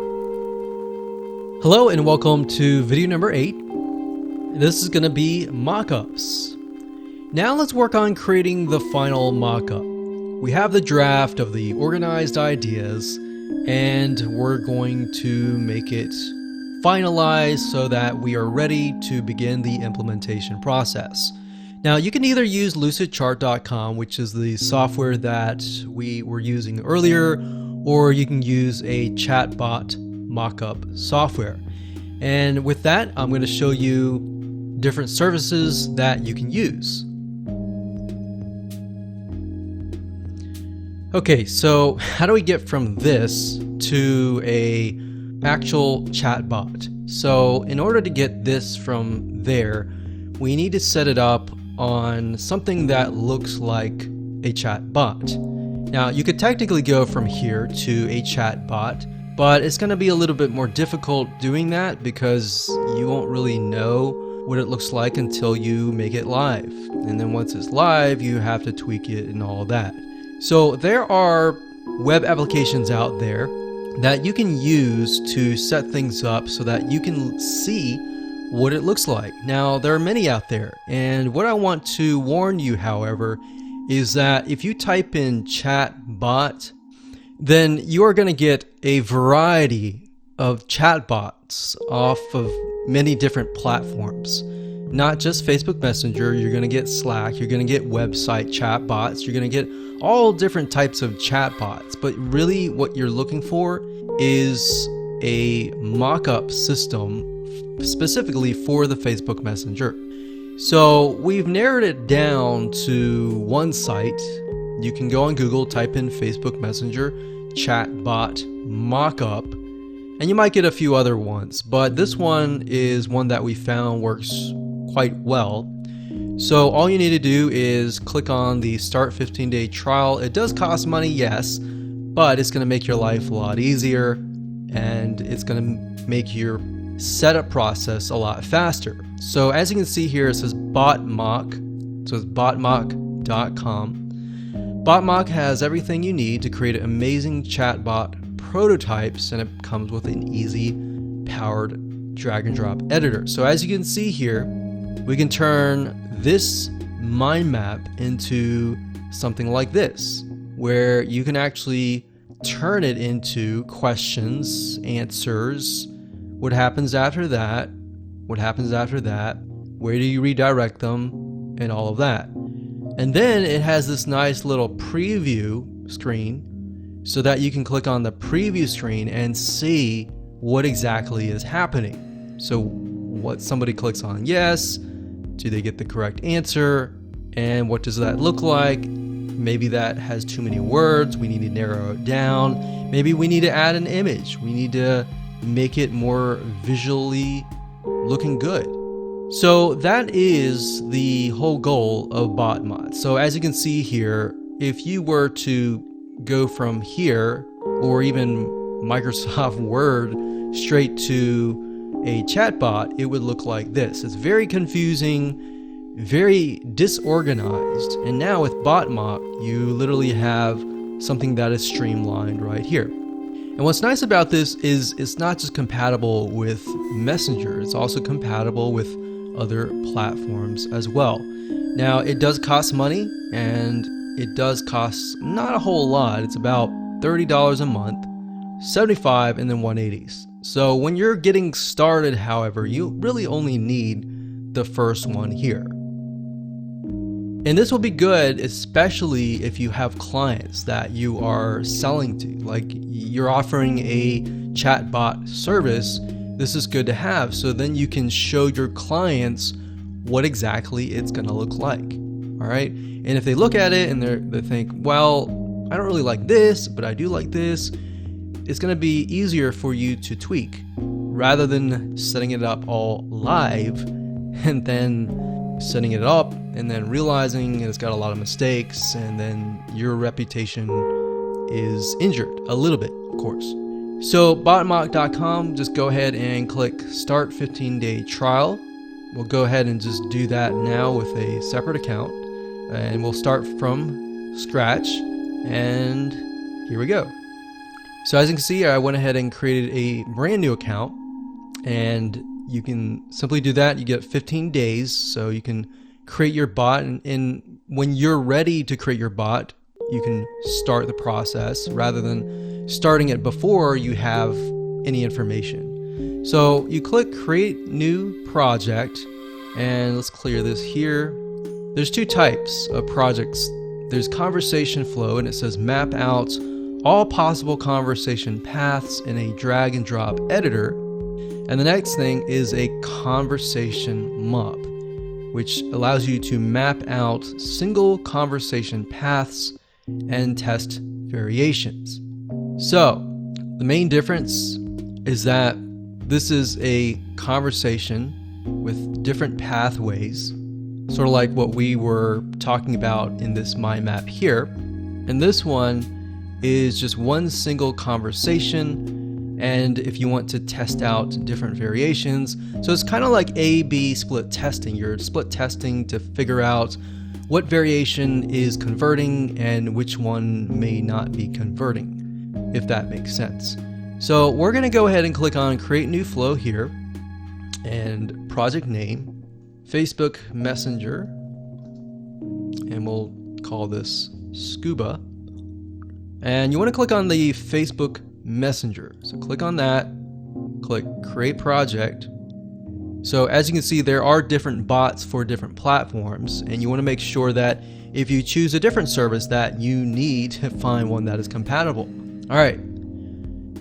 Hello and welcome to video number 8. This is going to be mockups. Now let's work on creating the final mockup. We have the draft of the organized ideas, and we're going to make it finalized so that we are ready to begin the implementation process. Now you can either use lucidchart.com, which is the software that we were using earlier, or you can use a chatbot mockup software. And with that, I'm going to show you different services that you can use. Okay, so how do we get from this to a actual chatbot? So in order to get this from there, we need to set it up on something that looks like a chatbot. Now you could technically go from here to a chatbot, but it's going to be a little bit more difficult doing that because you won't really know what it looks like until you make it live. And then once it's live, you have to tweak it and all that. So there are web applications out there that you can use to set things up so that you can see what it looks like. Now, there are many out there, and what I want to warn you, however, is that if you type in chatbot, then you are going to get a variety of chatbots off of many different platforms. not just Facebook Messenger. You're going to get Slack, you're going to get website chat bots, you're going to get all different types of chat bots. But really what you're looking for is a mock-up system specifically for the Facebook Messenger. So we've narrowed it down to one site. You can go on Google, type in Facebook Messenger chatbot mockup, and you might get a few other ones, but this one is one that we found works quite well. So all you need to do is click on the Start 15-day trial. It does cost money, yes, but it's going to make your life a lot easier, and it's going to make your setup process a lot faster. So as you can see here, it says BotMock, so it's botmock.com. BotMock has everything you need to create amazing chatbot prototypes, and it comes with an easy powered drag and drop editor. So as you can see here, we can turn this mind map into something like this, where you can actually turn it into questions, answers, what happens after that, what happens after that, where do you redirect them, and all of that. And then it has this nice little preview screen so that you can click on the preview screen and see what exactly is happening. So what somebody clicks on yes, do they get the correct answer, and what does that look like? Maybe that has too many words, we need to narrow it down. Maybe we need to add an image, we need to make it more visually looking good. So that is the whole goal of BotMod. So as you can see here, if you were to go from here, or even Microsoft Word, straight to a chatbot, it would look like this. It's very confusing, very disorganized. And now with BotMod, you literally have something that is streamlined right here. And what's nice about this is it's not just compatible with Messenger, it's also compatible with other platforms as well. Now it does cost money, and it does cost not a whole lot. It's about $30 a month, $75 and then $180. So when you're getting started, however, you really only need the first one here. And this will be good, especially if you have clients that you are selling to. Like you're offering a chatbot service, this is good to have. So then you can show your clients what exactly it's going to look like. All right. And if they look at it and they think, well, I don't really like this, but I do like this, it's going to be easier for you to tweak rather than setting it up all live and then setting it up and then realizing it's got a lot of mistakes, and then your reputation is injured a little bit, of course. So botmock.com, just go ahead and click Start 15-day trial. We'll go ahead and just do that now with a separate account, and we'll start from scratch, and here we go. So as you can see, I went ahead and created a brand new account, and you can simply do that. You get 15 days, so you can create your bot, and when you're ready to create your bot, you can start the process rather than starting it before you have any information. So you click Create New Project, and let's clear this here. There's two types of projects. There's conversation flow, and it says map out all possible conversation paths in a drag and drop editor. And the next thing is a conversation mob, which allows you to map out single conversation paths and test variations. So the main difference is that this is a conversation with different pathways, sort of like what we were talking about in this mind map here. And this one is just one single conversation, and if you want to test out different variations, so it's kind of like A/B split testing. You're split testing to figure out what variation is converting and which one may not be converting, if that makes sense. So we're going to go ahead and click on Create New Flow here, and project name, Facebook Messenger, and we'll call this Scuba. And you want to click on the Facebook Messenger. So click on that, click Create Project. So as you can see, there are different bots for different platforms, and you want to make sure that if you choose a different service that you need to find one that is compatible. All right.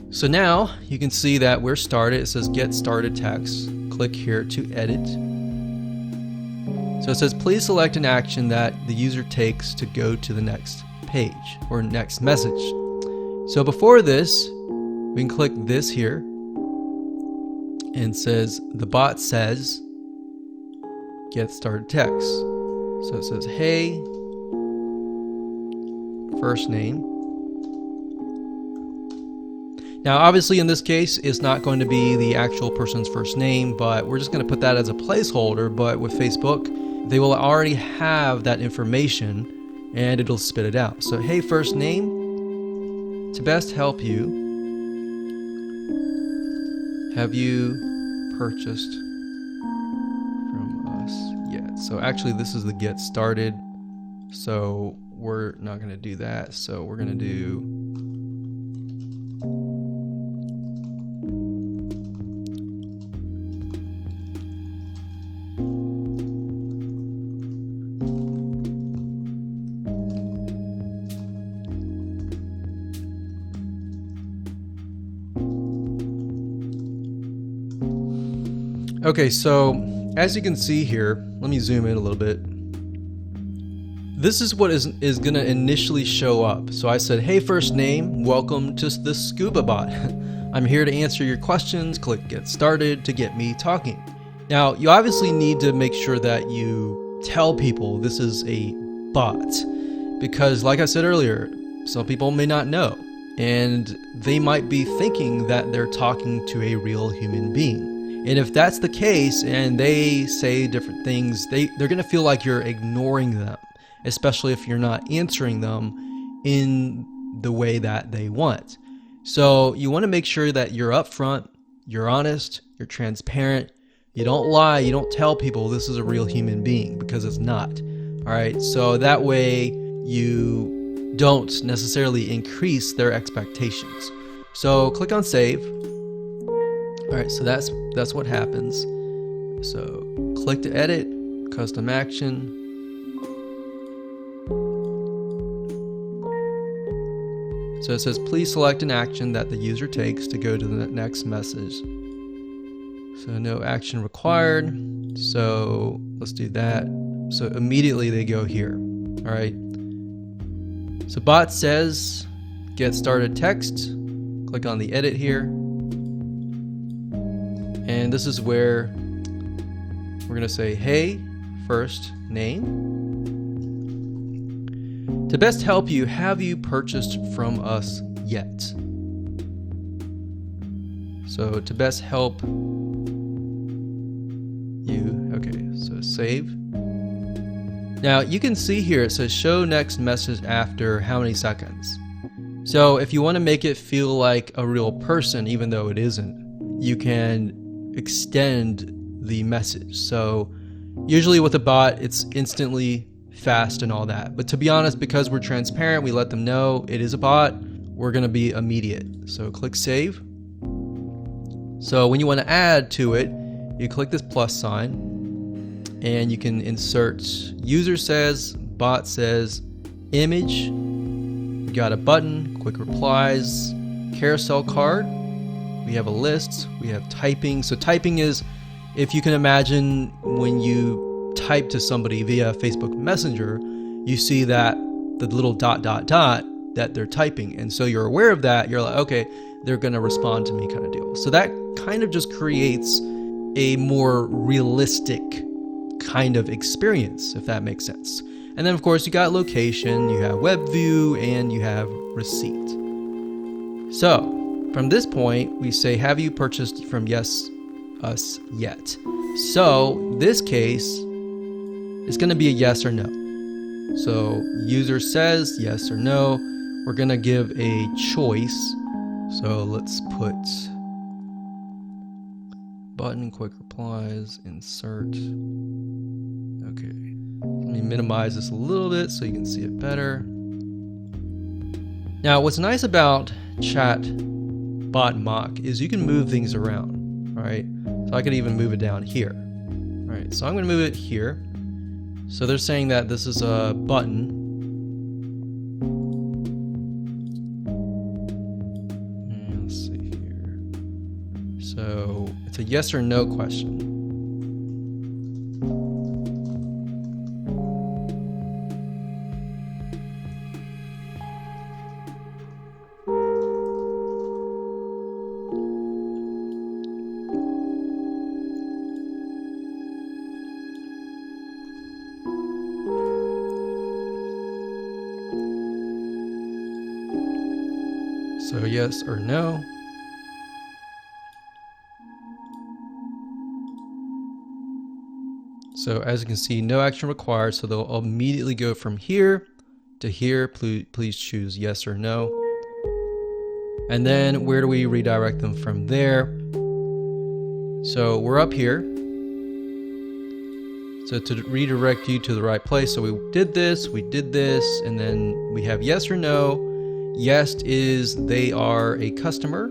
So now you can see that we're started. It says get started text. Click here to edit. So it says please select an action that the user takes to go to the next page or next message. So before this, we can click this here and says the bot says get started text. So it says hey, first name. Now obviously in this case it's not going to be the actual person's first name, but we're just going to put that as a placeholder. But with Facebook, they will already have that information and it'll spit it out. So hey, first name, to best help you, have you purchased from us yet? So actually this is the get started, so we're not going to do that. So we're going to do okay, so as you can see here, let me zoom in a little bit. This is what is going to initially show up. So I said, hey, first name, welcome to the Scuba Bot. I'm here to answer your questions. Click get started to get me talking. Now, you obviously need to make sure that you tell people this is a bot, because like I said earlier, some people may not know, and they might be thinking that they're talking to a real human being. And if that's the case and they say different things, they're going to feel like you're ignoring them, especially if you're not answering them in the way that they want. So you want to make sure that you're upfront, you're honest, you're transparent, you don't lie, you don't tell people this is a real human being, because it's not. All right, so that way you don't necessarily increase their expectations. So click on save. All right, so that's what happens. So click to edit, custom action. So it says please select an action that the user takes to go to the next message. So no action required. So let's do that. So immediately they go here. All right. So bot says get started text. Click on the edit here. And this is where we're going to say, hey, first name. To best help you, have you purchased from us yet? So to best help you, okay, so save. Now you can see here it says show next message after how many seconds. So if you want to make it feel like a real person, even though it isn't, you can extend the message. So usually with a bot, it's instantly fast and all that. But to be honest, because we're transparent, we let them know it is a bot, we're going to be immediate. So click save. So when you want to add to it, you click this plus sign and you can insert user says, bot says, image. We got a button, quick replies, carousel card. We have a list, we have typing. So typing is, if you can imagine when you type to somebody via Facebook Messenger, you see that the little ... that they're typing. And so you're aware of that. You're like, okay, they're going to respond to me kind of deal. So that kind of just creates a more realistic kind of experience, if that makes sense. And then of course you got location, you have web view, and you have receipt. So from this point, we say, have you purchased from us yet? So this case is going to be a yes or no. So user says yes or no. We're going to give a choice. So let's put button, quick replies, insert. Okay. Let me minimize this a little bit so you can see it better. Now, what's nice about chat bot mock is you can move things around. All right. So I could even move it down here. All right, so I'm going to move it here. So they're saying that this is a button. And let's see here. So it's a yes or no question. So yes or no. So as you can see, no action required. So they'll immediately go from here to here. Please choose yes or no. And then where do we redirect them from there? So we're up here. So to redirect you to the right place. So we did this, and then we have yes or no. Yes is they are a customer.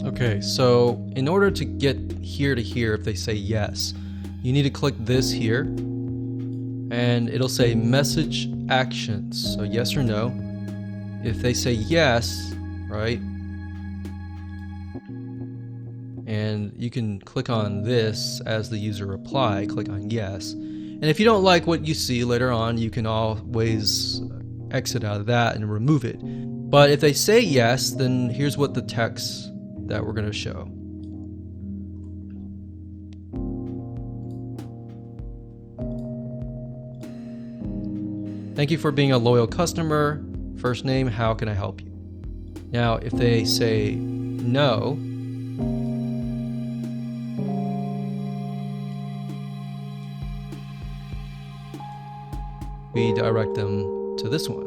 Okay, so in order to get here to here, if they say yes, you need to click this here and it'll say message actions. So yes or no. If they say yes, right? And you can click on this as the user reply, click on yes. And if you don't like what you see later on, you can always exit out of that and remove it. But if they say yes, then here's what the text that we're going to show. Thank you for being a loyal customer. First name, how can I help you? Now, if they say no, we direct them to this one.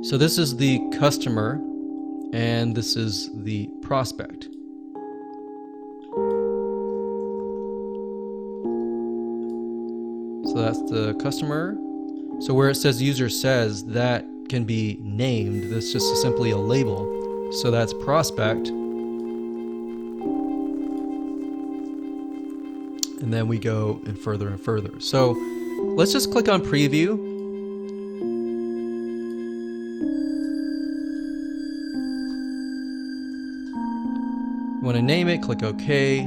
So this is the customer and this is the prospect. So that's the customer. So where it says user says, that can be named. That's just simply a label. So that's prospect. And then we go and further. So let's just click on preview. Want to name it, click OK.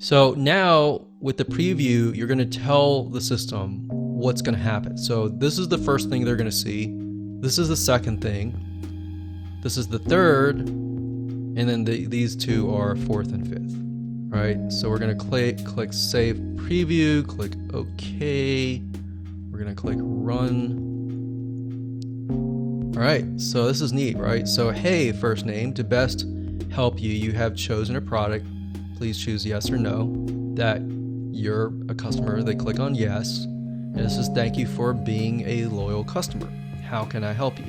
So now with the preview, you're going to tell the system what's going to happen. So this is the first thing they're going to see. This is the second thing. This is the third. And then these two are fourth and fifth. Right? So we're going to click Save Preview, click OK. We're going to click Run. All right, so this is neat, right? So, hey, first name, to best help you, you have chosen a product. Please choose yes or no. That you're a customer, they click on yes. And it says, thank you for being a loyal customer. How can I help you?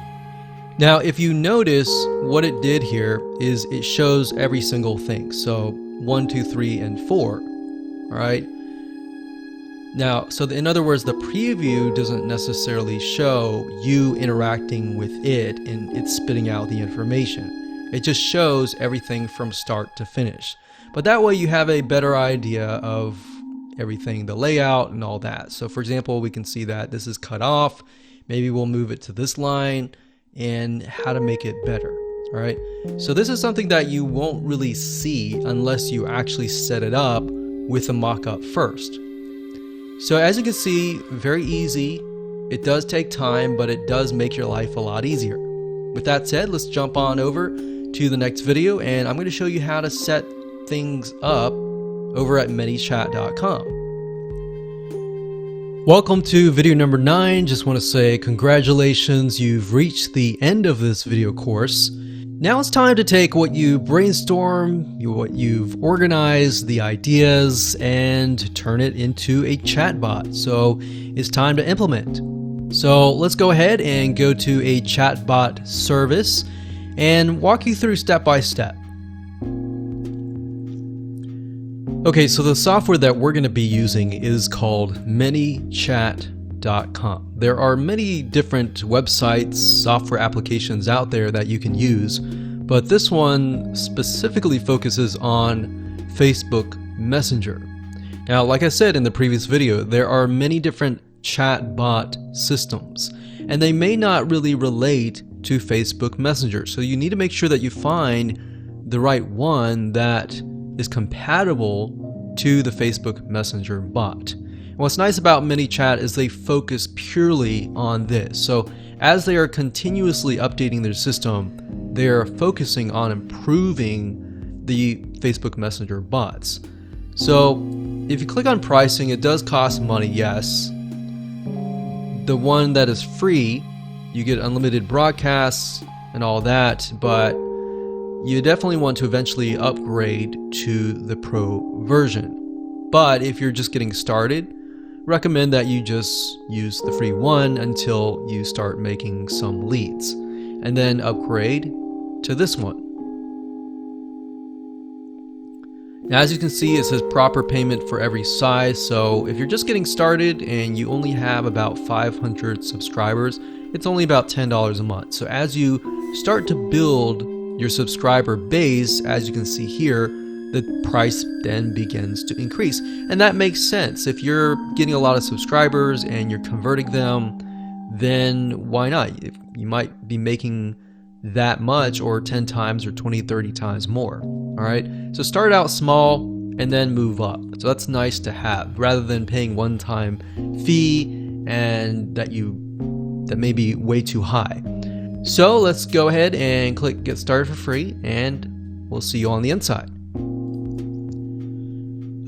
Now, if you notice, what it did here is it shows every single thing. So 1, 2, 3, and 4, all right? Now, so in other words, the preview doesn't necessarily show you interacting with it and it's spitting out the information. It just shows everything from start to finish. But that way you have a better idea of everything, the layout and all that. So for example, we can see that this is cut off. Maybe we'll move it to this line and how to make it better. All right. So this is something that you won't really see unless you actually set it up with a mock-up first. So as you can see, very easy. It does take time, but it does make your life a lot easier. With that said, let's jump on over to the next video, and I'm going to show you how to set things up over at ManyChat.com. Welcome to video number 9. Just want to say congratulations, you've reached the end of this video course. Now it's time to take what you brainstorm, what you've organized, the ideas, and turn it into a chatbot. So it's time to implement. So let's go ahead and go to a chatbot service and walk you through step by step. Okay, so the software that we're going to be using is called ManyChat.com. There are many different websites, software applications out there that you can use, but this one specifically focuses on Facebook Messenger. Now, like I said in the previous video, there are many different chatbot systems, and they may not really relate to Facebook Messenger. So you need to make sure that you find the right one that is compatible to the Facebook Messenger bot. And what's nice about ManyChat is they focus purely on this. So as they are continuously updating their system, they're focusing on improving the Facebook Messenger bots. So if you click on pricing, it does cost money, yes. The one that is free, you get unlimited broadcasts and all that, but you definitely want to eventually upgrade to the Pro version. But if you're just getting started, recommend that you just use the free one until you start making some leads, and then upgrade to this one. Now, as you can see, it says proper payment for every size. So if you're just getting started and you only have about 500 subscribers, it's only about $10 a month. So as you start to build your subscriber base, as you can see here, the price then begins to increase. And that makes sense. If you're getting a lot of subscribers and you're converting them, then why not? You might be making that much, or 10 times or 20, 30 times more. All right. So start out small and then move up. So that's nice to have, rather than paying one-time fee and that may be way too high. So let's go ahead and click get started for free, and we'll see you on the inside.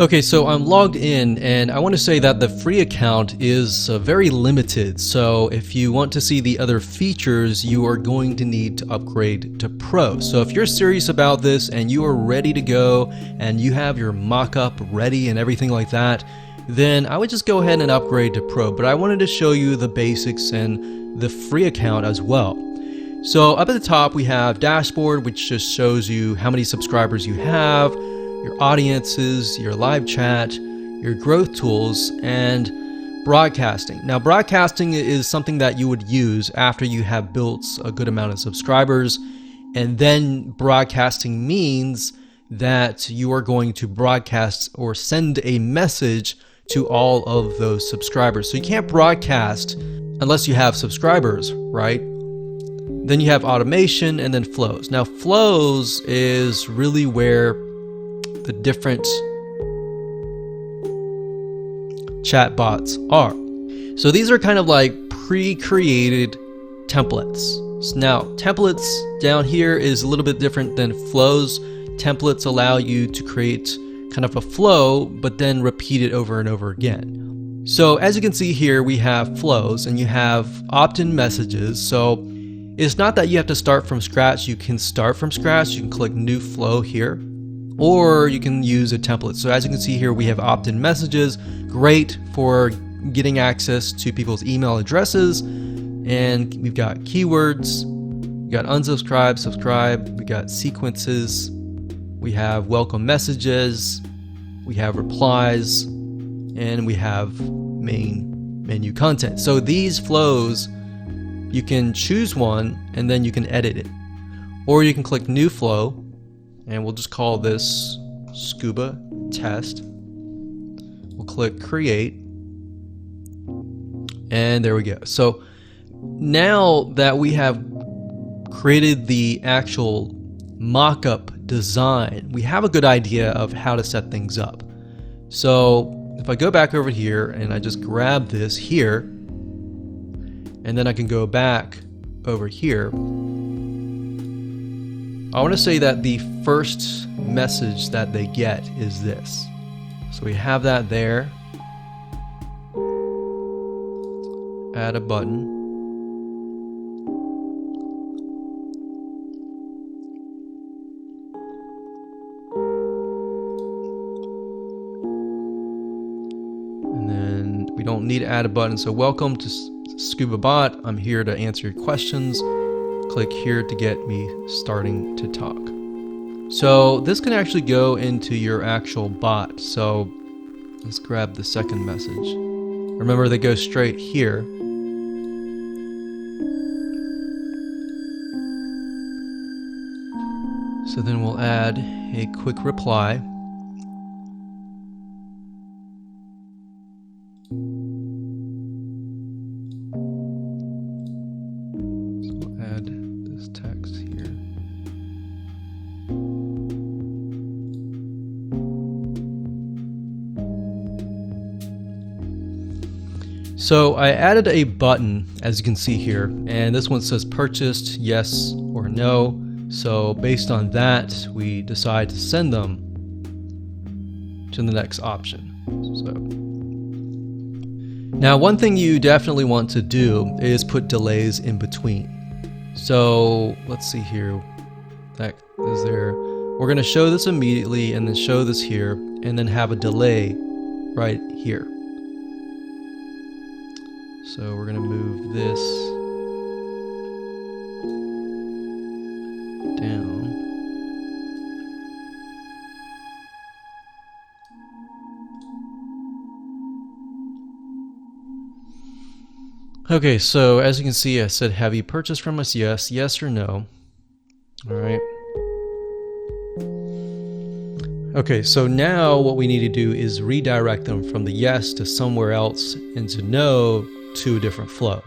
Okay, so I'm logged in, and I want to say that the free account is very limited. So if you want to see the other features, you are going to need to upgrade to Pro. So if you're serious about this and you are ready to go and you have your mock-up ready and everything like that, then I would just go ahead and upgrade to Pro. But I wanted to show you the basics and the free account as well. So up at the top, we have dashboard, which just shows you how many subscribers you have, your audiences, your live chat, your growth tools, and broadcasting. Now, broadcasting is something that you would use after you have built a good amount of subscribers. And then broadcasting means that you are going to broadcast or send a message to all of those subscribers. So you can't broadcast unless you have subscribers, right? Then you have automation, and then flows. Now, flows is really where the different chatbots are. So these are kind of like pre-created templates. Now, templates down here is a little bit different than flows. Templates allow you to create kind of a flow, but then repeat it over and over again. So as you can see here, we have flows, and you have opt-in messages. So it's not that you have to start from scratch. You can start from scratch. You can click new flow here, or you can use a template. So as you can see here, we have opt-in messages, great for getting access to people's email addresses. And we've got keywords, we got unsubscribe, subscribe, we got sequences, we have welcome messages, we have replies, and we have main menu content. So these flows, you can choose one and then you can edit it. Or you can click new flow, and we'll just call this scuba test. We'll click create, and there we go. So now that we have created the actual mock-up design, we have a good idea of how to set things up. So if I go back over here and I just grab this here, and then I can go back over here, I want to say that the first message that they get is this. So we have that there. add a button. And then we don't need to add a button. So welcome to Scuba Bot. I'm here to answer your questions. Click here to get me starting to talk. So this can actually go into your actual bot. So let's grab the second message. Remember, they go straight here. So then we'll add a quick reply. So we'll add this text here. So I added a button, as you can see here, and this one says purchased, yes or no. So based on that, we decide to send them to the next option. So now one thing you definitely want to do is put delays in between. So let's see here, that is there. We're going to show this immediately and then show this here and then have a delay right here. So we're going to move this down. Okay, so as you can see, I said, have you purchased from us? Yes, yes or no. All right. Okay, so now what we need to do is redirect them from the yes to somewhere else and to no to a different flow.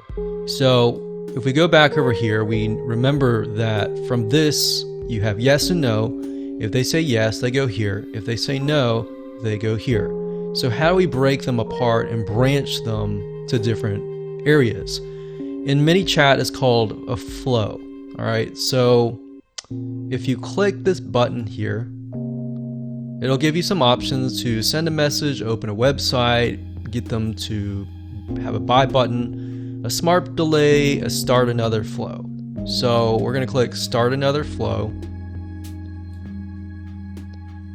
So if we go back over here, we remember that from this, you have yes and no. If they say yes, they go here. If they say no, they go here. So how do we break them apart and branch them to different areas? In ManyChat, it's called a flow. All right, so if you click this button here, it'll give you some options to send a message, open a website, get them to have a buy button, a smart delay, a start another flow. So we're going to click start another flow.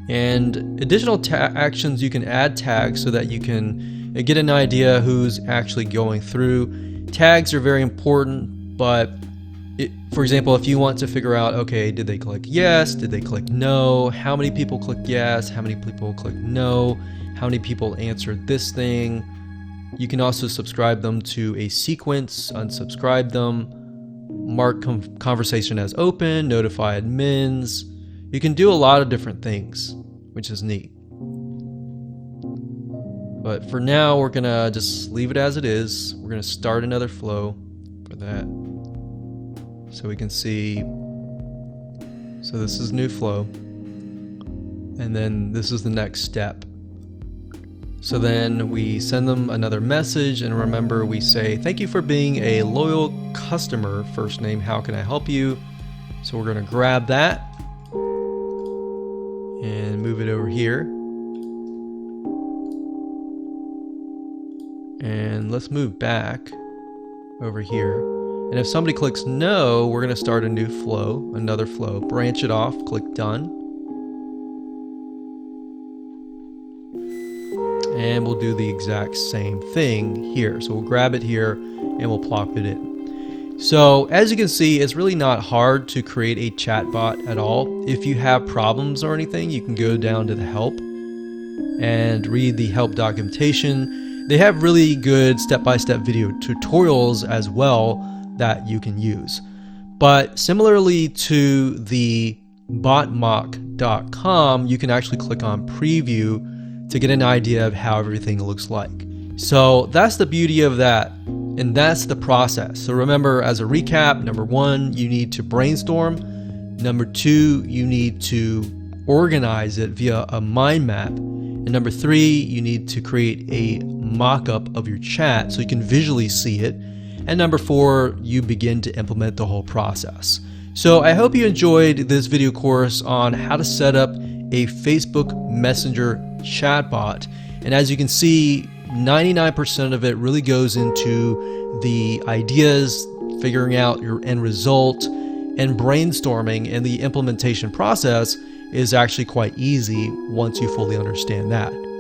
And additional actions, you can add tags so that you can get an idea who's actually going through. Tags are very important, but for example, if you want to figure out, okay, did they click yes? Did they click no? How many people click yes? How many people click no? How many people answered this thing? You can also subscribe them to a sequence, unsubscribe them, mark conversation as open, notify admins. You can do a lot of different things, which is neat. But for now, we're gonna just leave it as it is. We're gonna start another flow for that. So we can see, so this is new flow. And then this is the next step. So then we send them another message, and remember we say, thank you for being a loyal customer, first name, how can I help you? So we're gonna grab that and move it over here. And let's move back over here. And if somebody clicks no, we're gonna start a new flow, another flow, branch it off, click done. And we'll do the exact same thing here. So we'll grab it here and we'll plop it in. So as you can see, it's really not hard to create a chatbot at all. If you have problems or anything, you can go down to the help and read the help documentation. They have really good step-by-step video tutorials as well that you can use. But similarly to the botmock.com, you can actually click on preview to get an idea of how everything looks like. So that's the beauty of that, and that's the process. So remember, as a recap, number one, you need to brainstorm. Number two, you need to organize it via a mind map. And number three, you need to create a mock-up of your chat so you can visually see it. And number four, you begin to implement the whole process. So I hope you enjoyed this video course on how to set up a Facebook Messenger chatbot. And as you can see, 99% of it really goes into the ideas, figuring out your end result, and brainstorming, and the implementation process is actually quite easy once you fully understand that.